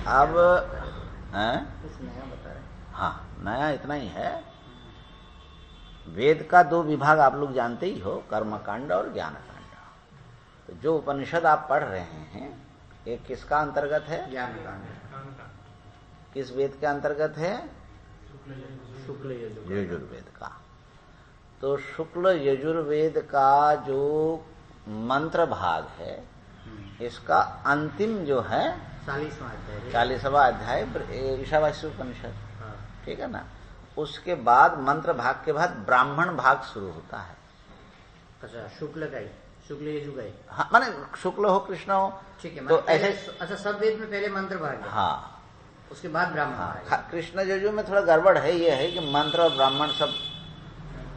अब हाँ, नया इतना ही है। वेद का दो विभाग आप लोग जानते ही हो, कर्मकांड और ज्ञान कांड। तो जो उपनिषद आप पढ़ रहे हैं ये किसका अंतर्गत है? ज्ञान कांड। किस वेद के अंतर्गत है? शुक्ल यजुर्वेद का। तो शुक्ल यजुर्वेद का जो मंत्र भाग है, इसका अंतिम जो है 40वां अध्याय। 40वां अध्याय ईशावास्य उपनिषद, हाँ। ठीक है ना। उसके बाद मंत्र भाग के बाद ब्राह्मण भाग शुरू होता है। अच्छा, शुक्ल का ही, शुक्ल यजुगाई। हाँ, माने शुक्ल हो कृष्ण हो, ठीक है। तो पहले, ऐसे। अच्छा, सब वेद में पहले मंत्र भाग है, हाँ, उसके बाद ब्राह्मण भाग है। कृष्ण यजु में थोड़ा गड़बड़ है, ये है कि मंत्र और ब्राह्मण सब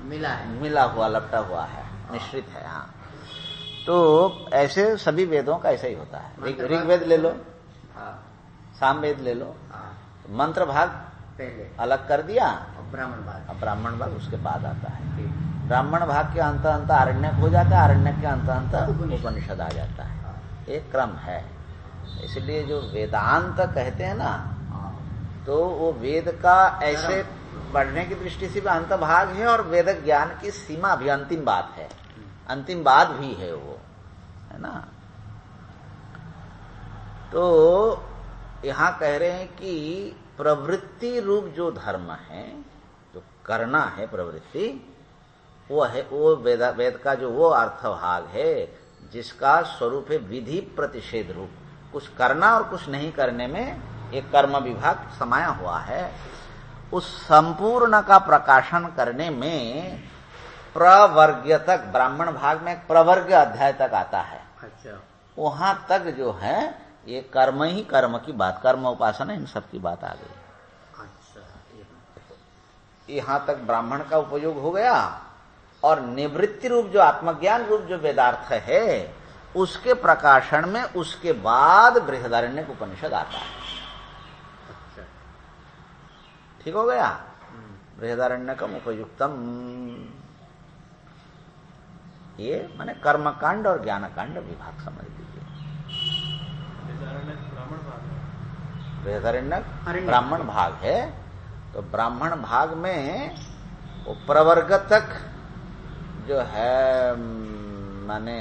मिला है, मिला हुआ लपटा हुआ है, मिश्रित है। हाँ, तो ऐसे सभी वेदों का ऐसा ही होता है। ऋग्वेद ले लो, हाँ, सामवेद ले लो, हाँ, तो मंत्र भाग पहले अलग कर दिया, और ब्राह्मण भाग। अब ब्राह्मण भाग उसके बाद आता है। ठीक। ब्राह्मण भाग के अंत अंत आरण्यक हो जाता है, आरण्यक के अंत अंत उपनिषद आ जाता है। हाँ, एक क्रम है। इसलिए जो वेदांत कहते हैं ना, हाँ, तो वो वेद का ऐसे पढ़ने की दृष्टि से भी अंत भाग है, और वेद ज्ञान की सीमा भी अंतिम बात है, अंतिम बात भी है वो, है ना। तो यहां कह रहे हैं कि प्रवृत्ति रूप जो धर्म है, जो करना है प्रवृत्ति, वो है वो वेद का जो वो अर्थ भाग है जिसका स्वरूप है विधि प्रतिषेध रूप। कुछ करना और कुछ नहीं करने में एक कर्म विभाग समाया हुआ है। उस संपूर्ण का प्रकाशन करने में प्रवर्ग्य तक, ब्राह्मण भाग में प्रवर्ग्य अध्याय तक आता है। अच्छा, वहां तक जो है ये कर्म ही कर्म की बात, कर्म उपासना इन सब की बात आ गई। अच्छा, यहां तक ब्राह्मण का उपयोग हो गया, और निवृत्ति रूप जो आत्मज्ञान रूप जो वेदार्थ है उसके प्रकाशन में उसके बाद बृहदारण्यक उपनिषद आता है। अच्छा, ठीक हो गया। बृहदारण्यकम उपयुक्तम, ये माने कर्मकांड और ज्ञानकांड विभाग समझ लीजिए। बृहदारण्यक ब्राह्मण भाग है, तो ब्राह्मण भाग में वो प्रवर्ग तक जो है, माने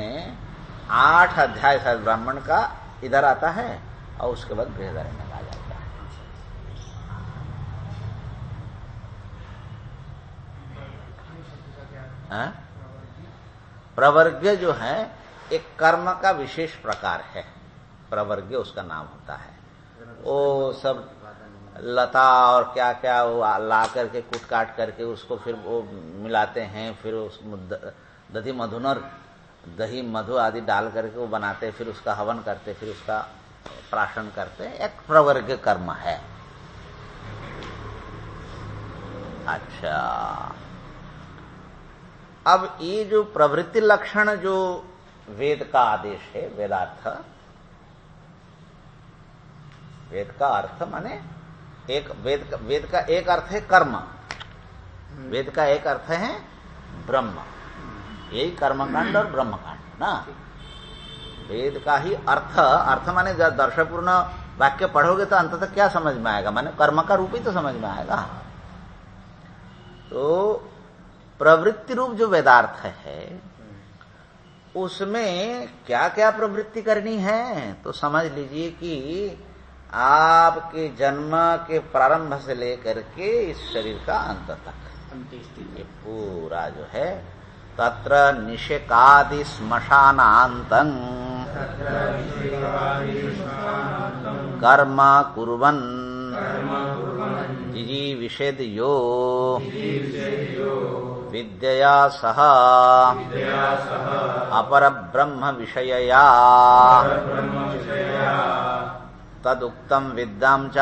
8 अध्याय शायद ब्राह्मण का इधर आता है, और उसके बाद बृहदारण्यक आ जाता है। हाँ? प्रवर्ग्य जो है एक कर्म का विशेष प्रकार है, प्रवर्ग्य उसका नाम होता है। वो सब लता और क्या क्या वो ला करके कूट काट करके उसको फिर वो मिलाते हैं, फिर उस दही मधुनर, दही मधु आदि डाल करके वो बनाते, फिर उसका हवन करते, फिर उसका प्राशन करते, एक प्रवर्ग्य कर्म है। अच्छा, अब ये जो प्रवृत्ति लक्षण जो वेद का आदेश है, वेदार्थ, वेद का अर्थ माने एक वेद का एक अर्थ है कर्म, वेद का एक अर्थ है ब्रह्म। यही कर्मकांड और ब्रह्मकांड ना। वेद का ही अर्थ माने जब दर्शपूर्ण वाक्य पढ़ोगे तो अंततः क्या समझ में आएगा, माने कर्म का रूप ही तो समझ में आएगा। तो प्रवृत्ति रूप जो वेदार्थ है उसमें क्या क्या प्रवृत्ति करनी है, तो समझ लीजिए कि आपके जन्म के प्रारंभ से लेकर के इस शरीर का अंत तक ये पूरा जो है, तत्र निषेकादि श्मशानान्तं कर्म कुर्वन् जिजीविषेद यो विद्यया सह अपरब्रह्म विषयया तदुक्तम विद्यां च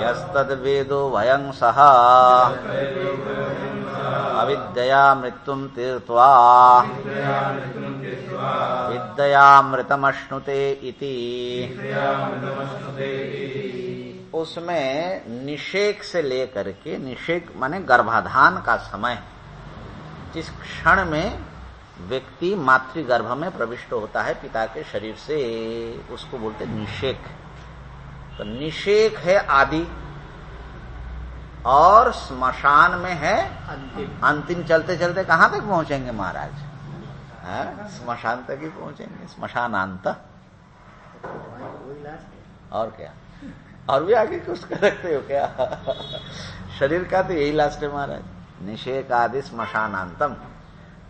यस्तद्वेदो वयं सह अविद्यया मृत्युं तीर्त्वा विद्यामृतमश्नुते इति। उसमें निषेक से लेकर के, निषेक माने गर्भाधान का समय, जिस क्षण में व्यक्ति मातृगर्भ में प्रविष्ट होता है पिता के शरीर से, उसको बोलते निषेक। तो निषेक है आदि, और श्मशान में है अंतिम। चलते चलते कहां तक पहुंचेंगे महाराज? श्मशान तक ही पहुंचेंगे, श्मशानांत। और क्या, और भी आगे कुछ कर रखते हो क्या? शरीर का तो यही लास्ट है महाराज। निषेक आदि श्मशानांतम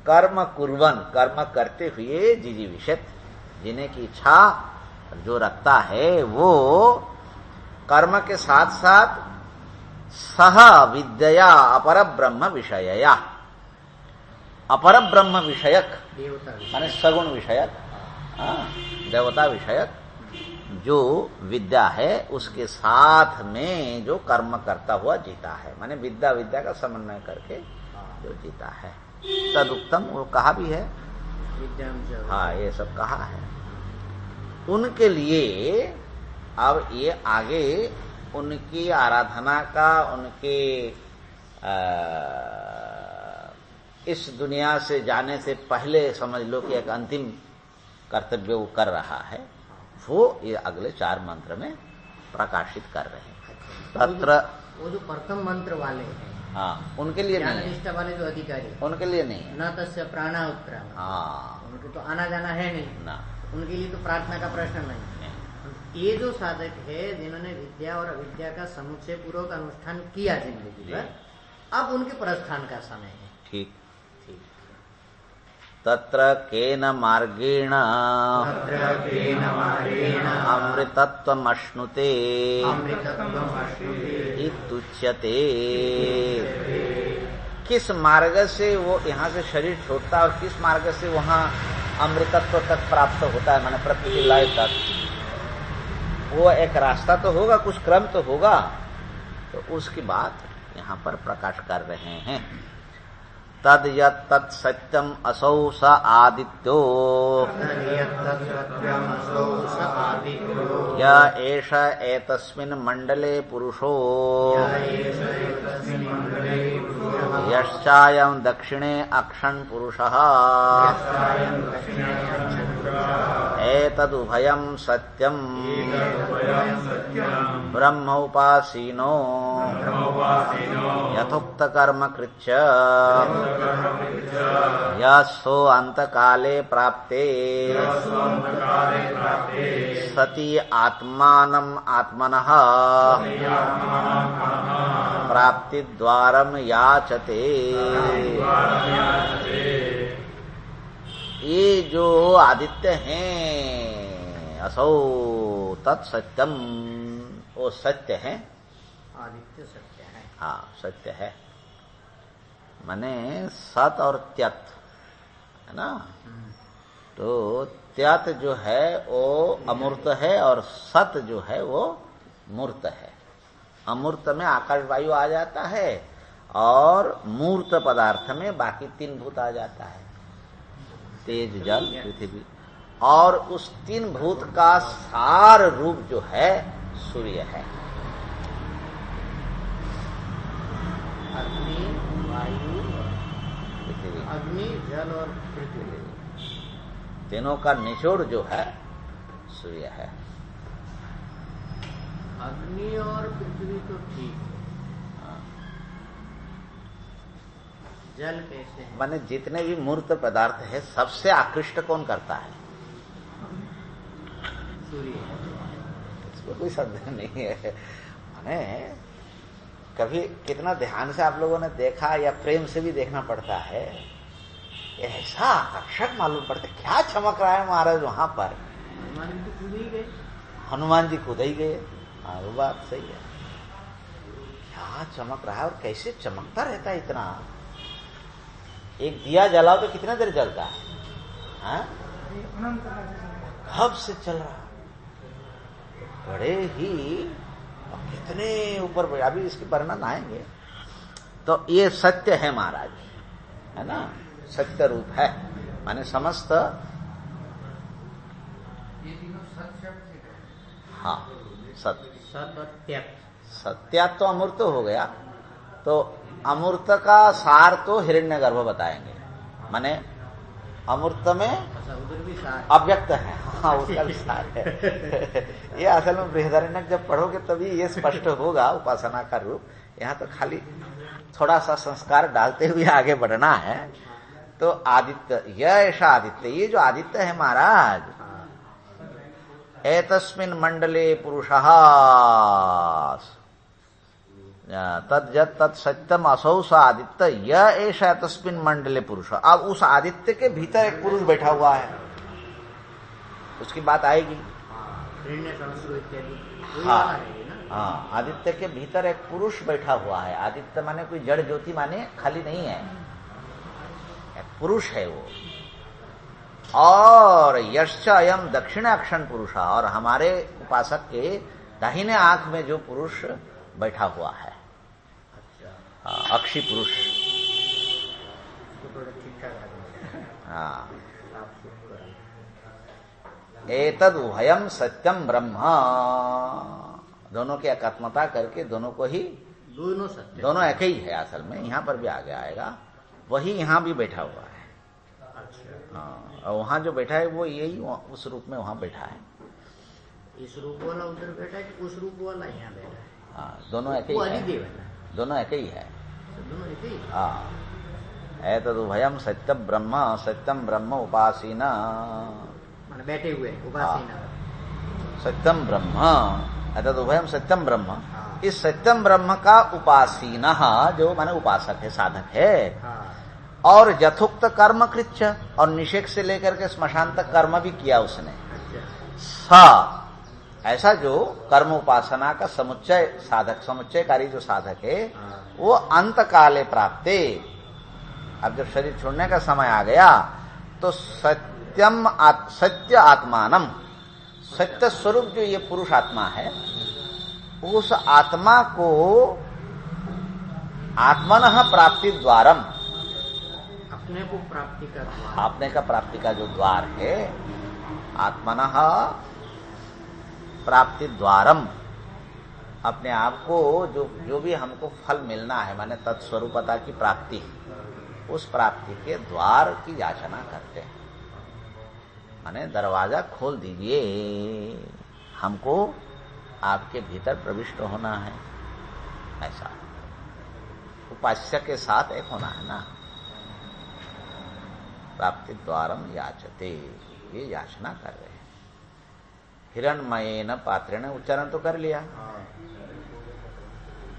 कर्म कुर्वन, कर्म करते हुए जिजीविषेत, जीने की इच्छा जो रखता है वो कर्म के साथ साथ सह विद्या अपर ब्रह्म विषयया, अपर ब्रह्म विषयक माने सगुण विषयक, देवता विषयक जो विद्या है उसके साथ में जो कर्म करता हुआ जीता है, माने विद्या विद्या का समन्वय करके जो जीता है, तदुक्तम वो कहा भी है। हाँ, ये सब कहा है। उनके लिए अब ये आगे उनकी आराधना का, उनके इस दुनिया से जाने से पहले समझ लो कि एक अंतिम कर्तव्य वो कर रहा है, वो ये अगले 4 मंत्र में प्रकाशित कर रहे हैं। तत्र वो जो प्रथम मंत्र वाले हैं, हाँ, उनके लिए नहीं है, निष्ठा वाले जो अधिकारी, उनके लिए नहीं है। न तस्य प्राणा उत्क्राम, हाँ, उनके तो आना जाना है नहीं ना, उनके लिए तो प्रार्थना का प्रश्न नहीं। ये जो साधक है जिन्होंने विद्या और अविद्या का समुच्चय पूर्वक अनुष्ठान किया जिंदगी भर, अब उनके प्रस्थान का समय है। ठीक। तत्र केन मार्गेण अमृतत्वमश्नुते इत्युच्यते। किस मार्ग से वो यहाँ से शरीर छोड़ता है और किस मार्ग से वहाँ अमृतत्व तक प्राप्त होता है, माने प्रकृति लय तक, वो एक रास्ता तो होगा, कुछ क्रम तो होगा, तो उसकी बात यहाँ पर प्रकाश कर रहे हैं। तद यत् तत् सत्यम असौ स आदित्यो य एष एतस्मिन् मंडले पुरुषो यश्चायं दक्षिणे अक्षन् पुरुषः एतदुभयं सत्यं ब्रह्मोपासीनो यथोक्त कर्म कृत्य यस्सो अंतकाले प्राप्ते सति आत्मानम् आत्मनः प्राप्ति द्वारम याचते। ये जो आदित्य हैं, असौ तत्सत्यम, वो सत्य है, आदित्य सत्य है। हाँ, सत्य है, माने सत और त्यत है ना। तो त्यत जो है वो अमूर्त है और सत जो है वो मूर्त है। अमूर्त में आकाश वायु आ जाता है और मूर्त पदार्थ में बाकी 3 भूत आ जाता है, तेज जल पृथ्वी, और उस 3 भूत का सार रूप जो है सूर्य है। अग्नि, वायु, पृथ्वी, अग्नि, जल और पृथ्वी, तीनों का निचोड़ जो है सूर्य है। अग्नि और पृथ्वी तो ठीक है, जल कैसे है? माने जितने भी मूर्त पदार्थ है सबसे आकृष्ट कौन करता है? सूर्य। इसमें कोई संदेह नहीं है। माने कभी कितना ध्यान से आप लोगों ने देखा या प्रेम से भी देखना पड़ता है, ऐसा आकर्षक मालूम पड़ता है। क्या चमक रहा है महाराज वहां पर? हनुमान जी कूद ही गए, हनुमान जी कूद ही गए। हाँ, वो बात सही है। क्या चमक रहा है और कैसे चमकता रहता है इतना। एक दिया जलाओ तो कितना देर जलता है? हाँ? कब से चल रहा, बड़े ही कितने ऊपर, अभी इसके वर्णन आएंगे। तो ये सत्य है महाराज, है ना, सत्य रूप है, माने समस्त। ये तीनों सत्य शब्द से कहे। हाँ, सत्य, सत और त्यक्त। सत्या तो अमूर्त हो गया, तो अमूर्त का सार तो हिरण्यगर्भ बताएंगे, माने अमूर्त में उधर भी सार अव्यक्त है। हाँ, उसका भी सार है। ये असल में बृहदारण्यक जब पढ़ोगे तभी ये स्पष्ट होगा उपासना का रूप। यहाँ तो खाली थोड़ा सा संस्कार डालते हुए आगे बढ़ना है। तो आदित्य, यह ऐसा आदित्य, ये जो आदित्य है महाराज, एतस्मिन् मंडले पुरुषः तद्यत् तत् सत्यम असौ स आदित्य यह ऐसा तस्मिन् मंडले पुरुष। अब उस आदित्य के भीतर एक पुरुष बैठा हुआ है। उसकी बात आएगी। हाँ हाँ, आदित्य के भीतर एक पुरुष बैठा हुआ है। आदित्य माने कोई जड़ ज्योति माने खाली नहीं है, एक पुरुष है वो। और यश्च अयम दक्षिणाक्षण पुरुष, और हमारे उपासक के दाहिने आंख में जो पुरुष बैठा हुआ है, अक्षी पुरुष। हाँ, एतद उभयम सत्यम ब्रह्म, दोनों की एकात्मता करके दोनों को ही, दोनों सत्य, दोनों एक ही है असल में। यहां पर भी आगे आएगा, वही यहां भी बैठा हुआ है। हाँ, और वहां जो बैठा है वो यही उस रूप में वहां बैठा है। इस रूप वाला उधर बैठा है, उस रूप वाला यहाँ बैठा है। हाँ, दोनों एक ही है, दोनों एक ही है। दोनों एक ही। हाँ, एतद उभयम सत्यम ब्रह्म उपासीना, बैठे हुए उपासीना, सत्यम ब्रह्म, एतद उभयम सत्यम ब्रह्म। इस सत्यम ब्रह्म का उपासीना, जो माने उपासक है, साधक है। और यथोक्त कर्म कृत्य, और निषेक से लेकर के स्मशान तक कर्म भी किया उसने। सा, ऐसा जो कर्म उपासना का समुच्चय साधक, समुच्चयकारी जो साधक है, वो अंत काले प्राप्ते, अब जब शरीर छोड़ने का समय आ गया तो सत्य आत्मानम, सत्य स्वरूप जो ये पुरुष आत्मा है, उस आत्मा को आत्मनः प्राप्ति द्वारम, अपने को प्राप्ति का द्वार, अपने का प्राप्ति का जो द्वार है, आत्मनः प्राप्ति द्वारम, अपने आप को जो भी हमको फल मिलना है, माने तत्स्वरूपता की प्राप्ति, उस प्राप्ति के द्वार की याचना करते हैं। माने दरवाजा खोल दीजिए, हमको आपके भीतर प्रविष्ट होना है। ऐसा उपास्य के साथ एक होना है ना। प्राप्ति द्वारम याचते, ये याचना कर रहे हैं। हिरणमयेन पात्रेण, उच्चारण तो कर लिया।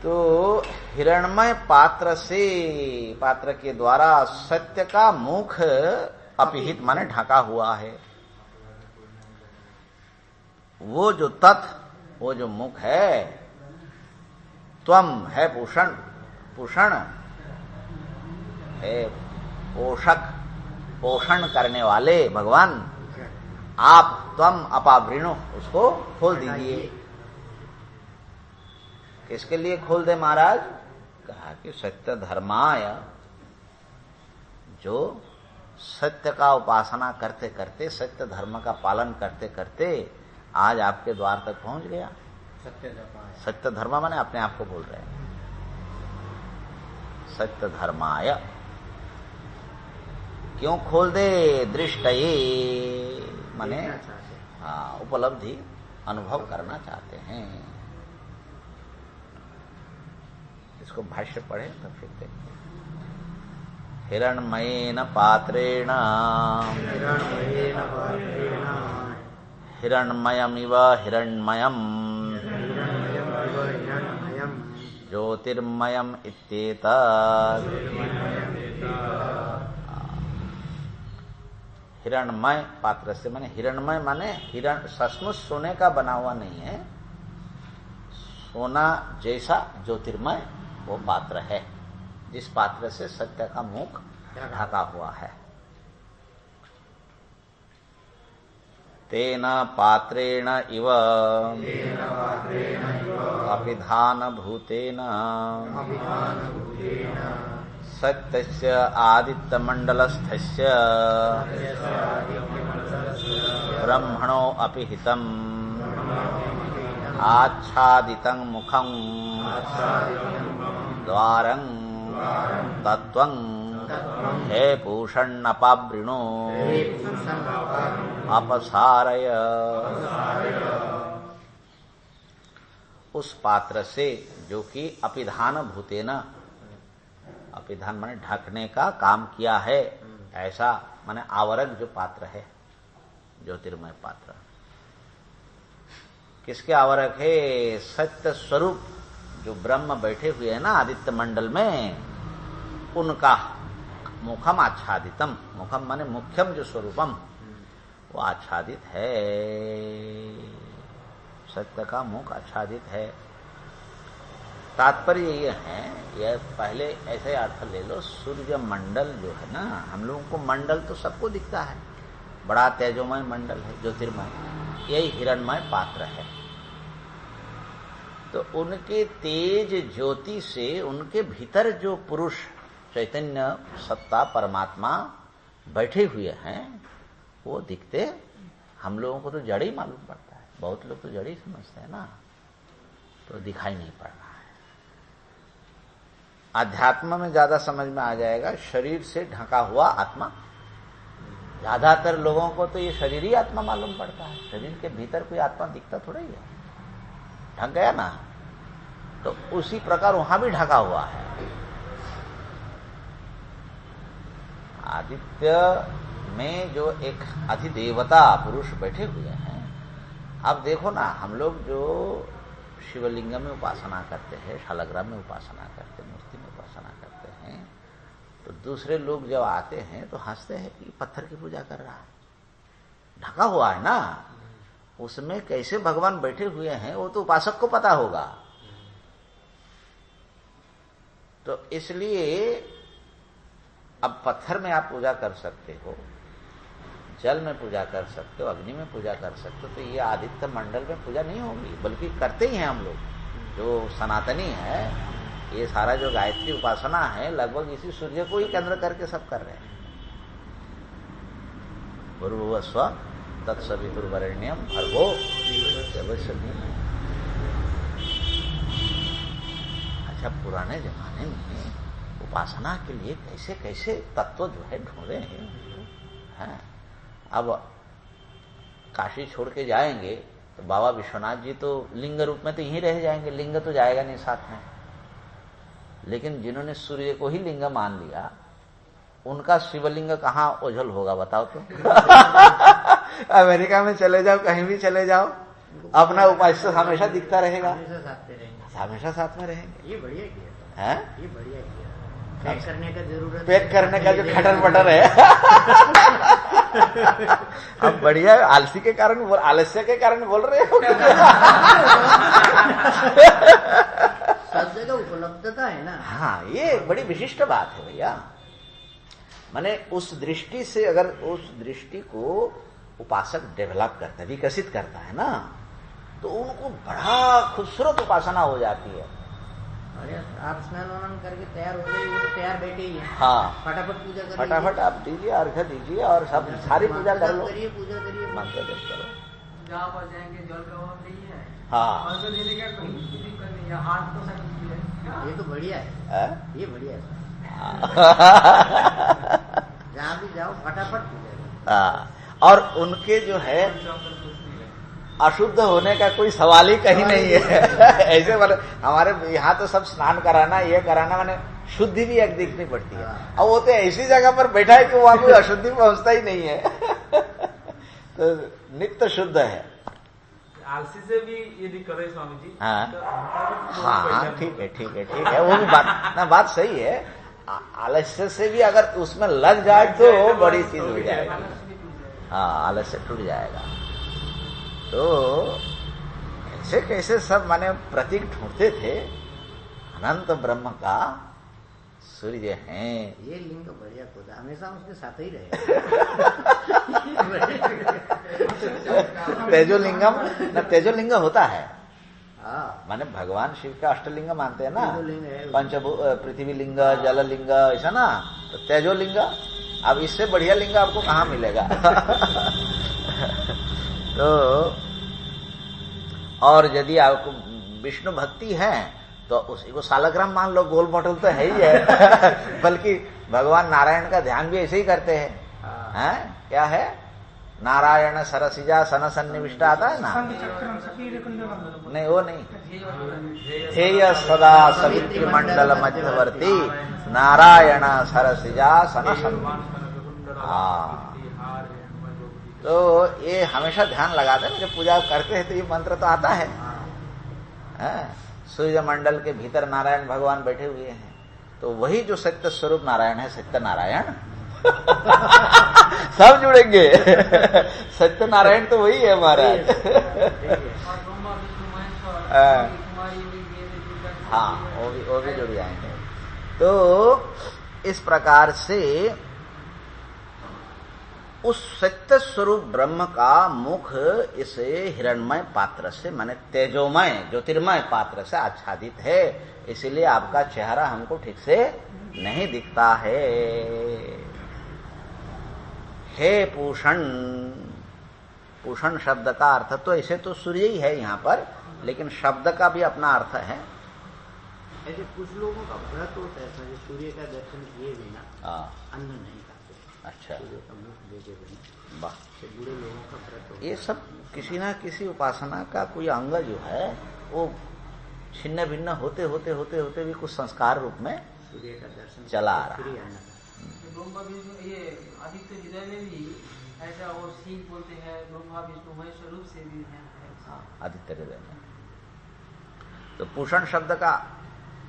तो हिरणमय पात्र से, पात्र के द्वारा सत्य का मुख अपिहित माने ढका हुआ है। वो जो वो जो मुख है, त्वम है पूषण, पूषण है, पोषक, पोषण करने वाले भगवान, आप त्वम अपावृणु, उसको खोल दीजिए। किसके लिए खोल दे महाराज? कहा कि सत्य धर्माय, जो सत्य का उपासना करते करते, सत्य धर्म का पालन करते करते आज आपके द्वार तक पहुंच गया। सत्य धर्म माने अपने आप को बोल रहे हैं, सत्य धर्माय। क्यों खोल दे? दृष्टये माने हाँ, उपलब्धि अनुभव करना चाहते हैं। इसको भाष्य पढ़े तो फिर देखते। हिरणमयेन पात्रेण, हिरणमयमिव हिरण्मयम्, ज्योतिर्मयम् इत्येतत्। हिरणमय पात्र से माने, हिरणमय माने हिरण सचमुच सोने का बना हुआ नहीं है, सोना जैसा ज्योतिर्मय वो पात्र है, जिस पात्र से सत्य का मुख ढका हुआ है। तेन पात्रेण इव अपिधान भूतेन सत्यस्य आदित्यमण्डलस्थस्य ब्रह्मणो अपिहितम् आच्छादितं मुखं द्वारं तत्त्वं हे पूषण्णपावृणो अपसारय। उस पात्र से जो कि अपिधान भूतेन, अपिधान माने ढकने का काम किया है, ऐसा माने आवरक जो पात्र है, ज्योतिर्मय पात्र किसके आवरक है? सत्य स्वरूप जो ब्रह्म बैठे हुए हैं ना आदित्य मंडल में, उनका मुखम आच्छादितम, मुखम माने मुख्यम जो स्वरूपम, वो आच्छादित है, सत्य का मुख आच्छादित है। तात्पर्य ये है, यह पहले ऐसे अर्थ ले लो, सूर्य मंडल जो है ना, हम लोगों को मंडल तो सबको दिखता है, बड़ा तेजोमय मंडल है, ज्योतिर्मय, यही हिरणमय पात्र है। तो उनके तेज ज्योति से उनके भीतर जो पुरुष चैतन्य सत्ता परमात्मा बैठे हुए हैं वो दिखते, हम लोगों को तो जड़ ही मालूम पड़ता है, बहुत लोग तो जड़ ही समझते हैं ना, तो दिखाई नहीं पड़ रहा है। अध्यात्म में ज्यादा समझ में आ जाएगा, शरीर से ढका हुआ आत्मा। ज्यादातर लोगों को तो ये शरीर ही आत्मा मालूम पड़ता है, शरीर के भीतर कोई आत्मा दिखता थोड़ा ही है, ढक गया ना। तो उसी प्रकार वहां भी ढका हुआ है। आदित्य में जो एक अधिदेवता पुरुष बैठे हुए हैं, अब देखो ना, हम लोग जो शिवलिंग में उपासना करते हैं, शालग्राम में उपासना करते हैं, मूर्ति में उपासना करते हैं, तो दूसरे लोग जब आते हैं तो हंसते हैं कि पत्थर की पूजा कर रहा है, ढका हुआ है ना, उसमें कैसे भगवान बैठे हुए हैं वो तो उपासक को पता होगा। तो इसलिए अब पत्थर में आप पूजा कर सकते हो, जल में पूजा कर सकते हो, अग्नि में पूजा कर सकते हो, तो ये आदित्य मंडल में पूजा नहीं होगी, बल्कि करते ही हैं हम लोग जो सनातनी है। ये सारा जो गायत्री उपासना है लगभग इसी सूर्य को ही केंद्र करके सब कर रहे हैं। भूर्भुवः स्वः तत्सवितुर्वरेण्यं भर्गो देवस्य धीमहि। अच्छा, पुराने जमाने में उपासना के लिए कैसे कैसे तत्व जो है ढूंढे हैं। अब काशी छोड़ के जाएंगे तो बाबा विश्वनाथ जी तो लिंग रूप में तो यहीं रह जाएंगे, लिंग तो जाएगा नहीं साथ में। लेकिन जिन्होंने सूर्य को ही लिंग मान लिया, उनका शिवलिंग कहाँ ओझल होगा बताओ तो। अमेरिका में चले जाओ, कहीं भी चले जाओ, अपना उपास्य हमेशा दिखता रहेगा, हमेशा साथ में रहेंगे। ये बढ़िया किया है, ये बढ़िया किया। पैक करने का जरूरत, पैक करने का जो खटर पटर है। अब बढ़िया, आलसी के कारण, आलस्य के कारण बोल रहे हो। सब जगह उपलब्धता है ना। हाँ, ये बड़ी विशिष्ट बात है भैया। माने उस दृष्टि से, अगर उस दृष्टि को उपासक डेवलप करता है, विकसित करता है ना, तो उनको बड़ा खूबसूरत उपासना हो जाती है। अरे आप स्नान वान करके तैयार हो गए, वो तो तैयार बैठे ही है। हाँ, फटाफट पूजा करिए, फटाफट आप दीजिए, अर्घ्य दीजिए और सब सारी पूजा कर लो, करिए, पूजा करिए, मंत्र जप करो। जहाँ पर जाएंगे जल का अभाव नहीं है। हाँ, और तो देने का कोई दिक्कत नहीं है, हाथ तो सब है। ये तो बढ़िया है, है? ये बढ़िया है। जहाँ भी जाओ फटाफट पूजा करो। हाँ, और उनके जो है अशुद्ध होने का कोई सवाल ही कहीं नहीं है। ऐसे मतलब हमारे यहाँ तो सब स्नान कराना, ये कराना, माने शुद्धि भी एक दिखनी पड़ती है। अब वो तो ऐसी जगह पर बैठा है कि वहां कोई अशुद्धि पहुंचता ही नहीं है। तो नित्य शुद्ध है। आलसी से भी यदि करे स्वामी जी, हाँ तो हमका भी हाँ, ठीक है, ठीक है, ठीक है, वो भी बात सही है। आलस्य से भी अगर उसमें लग जाए तो बड़ी चीज हो जाएगी। हाँ, आलस्य टूट जाएगा। तो कैसे कैसे सब माने प्रतीक ढूंढते थे, अनंत ब्रह्म का सूर्य हैं। ये लिंग बढ़िया खुदा, हमेशा उसके साथ ही रहे। तेजोलिंगम न, तेजोलिंग होता है। हाँ, माने भगवान शिव का अष्टलिंग मानते हैं ना, तेजोलिंग है। पंचभूत, पृथ्वी लिंग, जल लिंग, ऐसा ना, तो तेजोलिंग। अब इससे बढ़िया लिंग आपको कहाँ मिलेगा। तो और यदि आपको विष्णु भक्ति है तो उसी को सालग्राम मान लो, गोल मॉडल तो है ही है। बल्कि भगवान नारायण का ध्येन भी ऐसे ही करते हैं। हैं? क्या है? नारायण सरसिजा सन सन्निविष्ट आता है ना? नहीं, वो नहीं। ध्येय सदा सवित्री मंडल मध्यवर्ती नारायण सरसिजा सन सन्निविष्ट। हाँ, तो ये हमेशा ध्यान लगाते हैं, जब पूजा करते हैं तो ये मंत्र तो आता है। सूर्य मंडल के भीतर नारायण भगवान बैठे हुए हैं, तो वही जो सत्य स्वरूप नारायण है, सत्य नारायण सब जुड़ेंगे। सत्यनारायण तो वही है महाराज। हाँ, वो भी जुड़ जाएंगे। तो इस प्रकार से उस सत्य स्वरूप ब्रह्म का मुख इस हिरणमय पात्र से, माने तेजोमय ज्योतिर्मय पात्र से आच्छादित है, इसलिए आपका चेहरा हमको ठीक से नहीं दिखता है। हे पूषण, पूषण शब्द का अर्थ तो ऐसे तो सूर्य ही है यहाँ पर, लेकिन शब्द का भी अपना अर्थ है। ऐसे कुछ लोगों का व्रत होता है जो सूर्य का दर्शन किए बिना अन्न नहीं खाते। अच्छा, सूर्य का मुख देखे बिना। वाह, बुरे लोगों का व्रत होता है। ये सब किसी ना किसी उपासना का कोई अंग जो है वो छिन्न भिन्न होते होते होते होते भी कुछ संस्कार रूप में सूर्य का दर्शन चला आ रहा है। ब्रह्मा विष्णु, ये आदित्य हृदय में भी ऐसा वो सीख बोलते हैं, ब्रह्मा विष्णु मय स्वरूप से भी है। आदित्य हृदय में तो पूषण शब्द का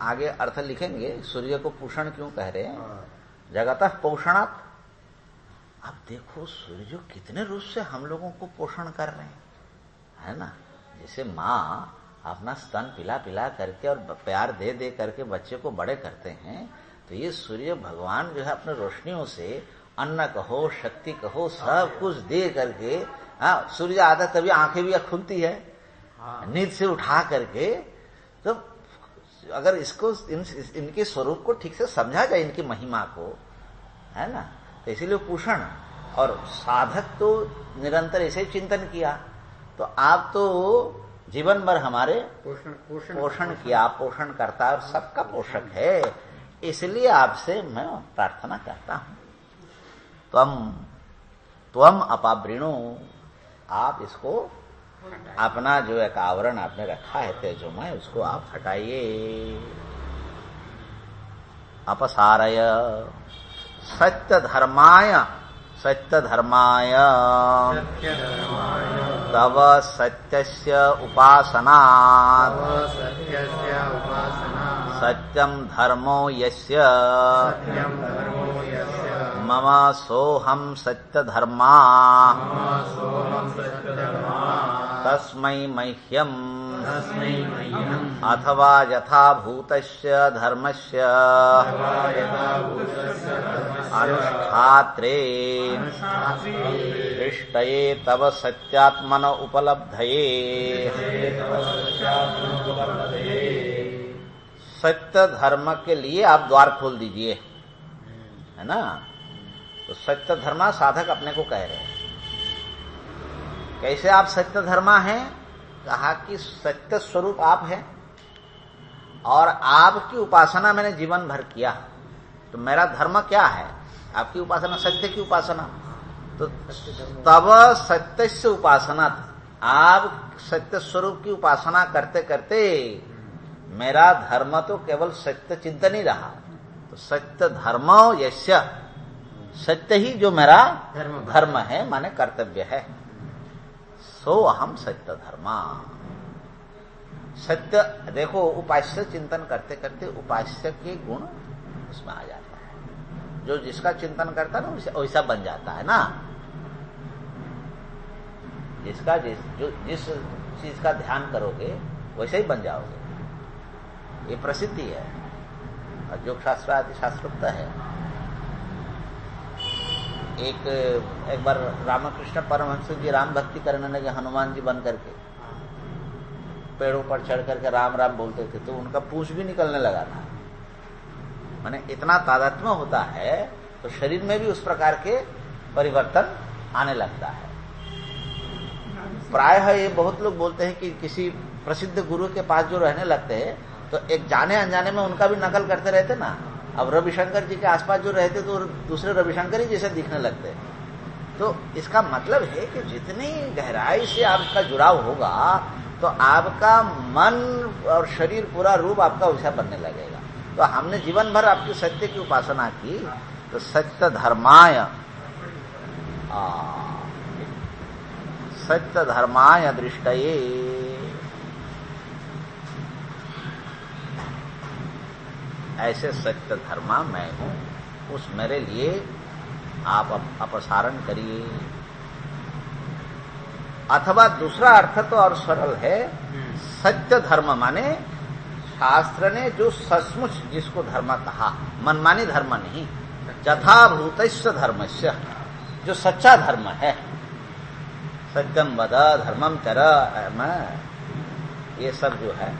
आगे अर्थ लिखेंगे। सूर्य को पूषण क्यों कह रहे हैं? जगतः पोषणात्। अब देखो सूर्य कितने रूप से हम लोगों को पोषण कर रहे हैं, है ना। जैसे माँ अपना स्तन पिला पिला करके और प्यार दे दे करके बच्चे को बड़े करते हैं, तो ये सूर्य भगवान जो है अपने रोशनियों से अन्न कहो, शक्ति कहो, सब कुछ दे करके, हाँ, सूर्य आता तभी आंखें भी खुलती है नींद से उठा करके। तो अगर इसको इनके स्वरूप को ठीक से समझा जाए, इनकी महिमा को, है ना, तो इसीलिए पूषण। और साधक तो निरंतर ऐसे ही चिंतन किया, तो आप तो जीवन भर हमारे पोषण किया, पोषण करता और सबका पोषक है। इसलिए आपसे मैं प्रार्थना करता हूं, त्वम अपावृणु, आप इसको अपना जो एक आवरण आपने रखा है तेजोमय, उसको आप हटाइए। अपसारय सत्य धर्माय, सत्य धर्माय तव सत्यस्य उपासनात्, सत्यम धर्मो यस्य मम सोहम सत्य धर्मा, तस्मै मह्यम अथवा यथाभूतस्य धर्मस्य अनुष्ठात्रे दृष्टये तव सत्यात्मन उपलब्धये। सत्य धर्म के लिए आप द्वार खोल दीजिए, है ना। तो सत्य धर्मा साधक अपने को कह रहे हैं। कैसे आप सत्य धर्मा हैं? कहा कि सत्य स्वरूप आप हैं और आपकी उपासना मैंने जीवन भर किया, तो मेरा धर्म क्या है? आपकी उपासना, सत्य की उपासना। तो तब सत्य से उपासना, आप सत्य स्वरूप की उपासना करते करते मेरा धर्म तो केवल सत्य चिंतन ही रहा। तो सत्य धर्म यस्य, सत्य ही जो मेरा धर्म है, माने कर्तव्य है। सो अहम सत्य धर्मा। सत्य देखो, उपास्य चिंतन करते करते उपास्य के गुण उसमें आ जाता है। जो जिसका चिंतन करता है ना वैसा बन जाता है ना। जिसका जिस चीज का ध्यान करोगे वैसे ही बन जाओगे। ये प्रसिद्धि है और योग शास्त्र आदि शास्त्रोक्त है। एक बार रामकृष्ण परमहंस जी राम भक्ति करने लगे, हनुमान जी बन करके पेड़ों पर चढ़ करके राम राम बोलते थे, तो उनका पूंछ भी निकलने लगा था। माने इतना तादात्म्य होता है तो शरीर में भी उस प्रकार के परिवर्तन आने लगता है। प्रायः ये बहुत लोग बोलते हैं कि किसी प्रसिद्ध गुरु के पास जो रहने लगते हैं तो एक जाने अनजाने में उनका भी नकल करते रहते ना। अब रविशंकर जी के आसपास जो रहते तो दूसरे रविशंकर ही जैसे दिखने लगते। तो इसका मतलब है कि जितनी गहराई से आपका जुड़ाव होगा तो आपका मन और शरीर पूरा रूप आपका वैसा बनने लगेगा। तो हमने जीवन भर आपकी सत्य की उपासना की, तो सत्य धर्माय, सत्य धर्माय दृष्टये, ऐसे सत्य धर्मा मैं हूं, उस मेरे लिए आप अपसारण करिए। अथवा दूसरा अर्थ तो और सरल है, सत्य धर्म माने शास्त्र ने जो सचमुच जिसको धर्म कहा, मनमानी धर्म नहीं, यथाभूतस्य धर्मस्य, जो सच्चा धर्म है, सत्यम वद धर्मम चर, ये सब जो है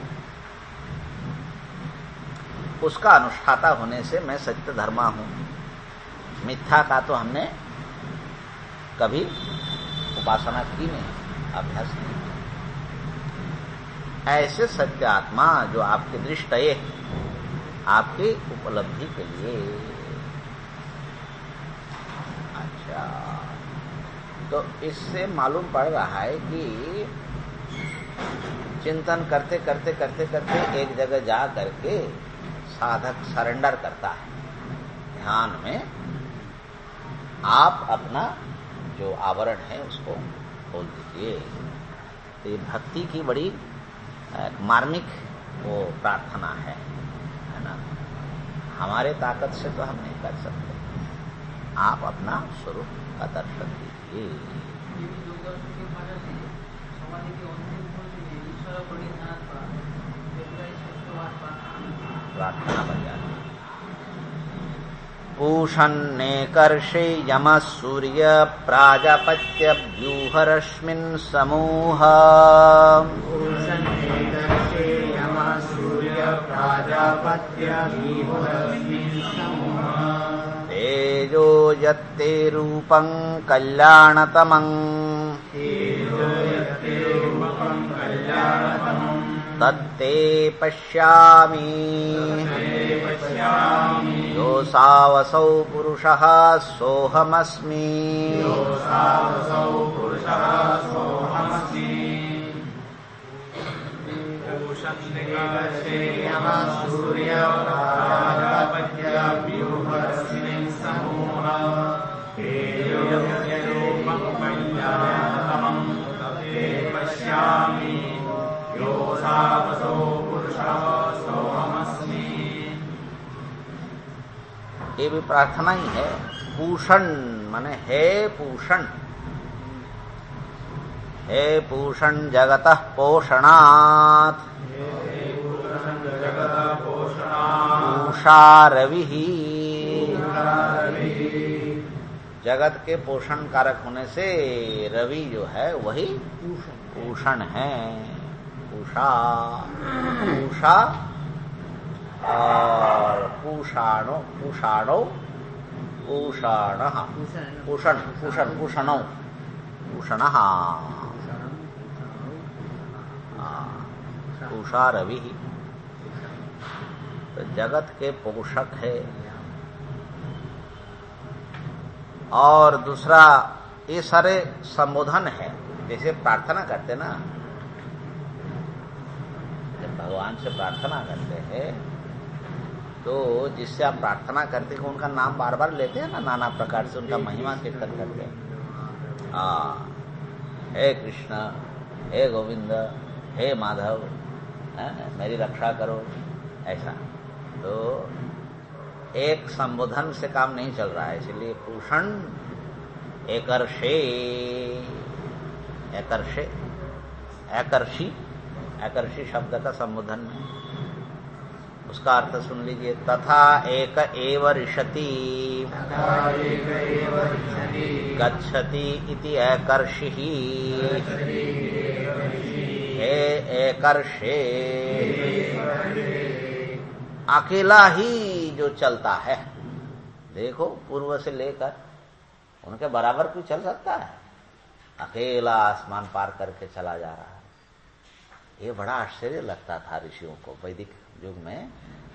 उसका अनुष्ठाता होने से मैं सत्य धर्मा हूं। मिथ्या का तो हमने कभी उपासना की नहीं, अभ्यास नहीं। ऐसे सत्य आत्मा जो आपके दृष्टये, आपकी उपलब्धि के लिए। अच्छा, तो इससे मालूम पड़ रहा है कि चिंतन करते करते करते करते एक जगह जा करके साधक सरेंडर करता है। ध्यान में आप अपना जो आवरण है उसको खोल दीजिए। तो ये भक्ति की बड़ी मार्मिक वो प्रार्थना है ना। हमारे ताकत से तो हम नहीं कर सकते, आप अपना स्वरूप का दर्शन दीजिए। प्रार्थना बन जाती। पूषन्नेकर्षे यमः सूर्य प्राजापत्य व्यूहरश्मिन् समूह। तेजो यत्ते रूपं कल्याणतमं तत्ते पश्यामि। योऽसावसौ पुरुषः सोऽहमस्मि। ये भी प्रार्थना ही है। पूषण माने हे पूषण, हे पूषण जगतः पोषणात्। पूषा रविः, जगत के पोषण कारक होने से रवि जो है वही पूषण है। पूषा, पूषा और पूषाणो, पूषाणो, पूषाणः, पूषण, पूषण, पूषणो, पूषणः, पूषा रवि। तो जगत के पोषक है। और दूसरा ये सारे संबोधन है। जैसे प्रार्थना करते ना, जब भगवान से प्रार्थना करते हैं तो जिससे आप प्रार्थना करते हैं उनका नाम बार बार लेते हैं ना, नाना प्रकार से उनका महिमा कीर्तन करते हैं। हे कृष्ण, हे गोविंद, हे माधव, मेरी रक्षा करो, ऐसा। तो एक संबोधन से काम नहीं चल रहा है, इसलिए पूषण एकर्षे, एकर्षे, एकर्षी, एकर्षी शब्द का संबोधन में उसका अर्थ सुन लीजिए। तथा एक एव ऋषति गच्छति इति एकर्षिः। हे एकर्षे, अकेला ही जो चलता है। देखो पूर्व से लेकर उनके बराबर कोई चल सकता है? अकेला आसमान पार करके चला जा रहा है। ये बड़ा आश्चर्य लगता था ऋषियों को। वैदिक युग में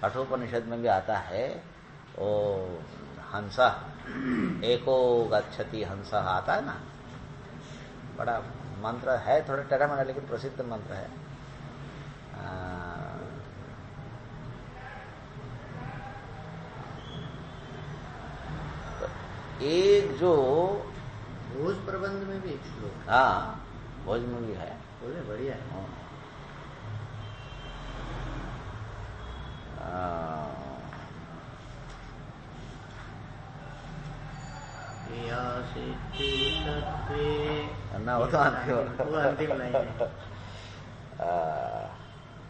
कठोपनिषद में भी आता है, ओ हंस एको गच्छति हंस आता है ना। बड़ा मंत्र है, थोड़ा टेढ़ा मेढ़ा लेकिन प्रसिद्ध मंत्र है। तो एक जो भोज प्रबंध में भी एक श्लोक, हाँ भोज में भी है, बोले बढ़िया है। क्रिया सिद्धि तत्वे ना वो तो अंतिम वो अंतिम लाइन है।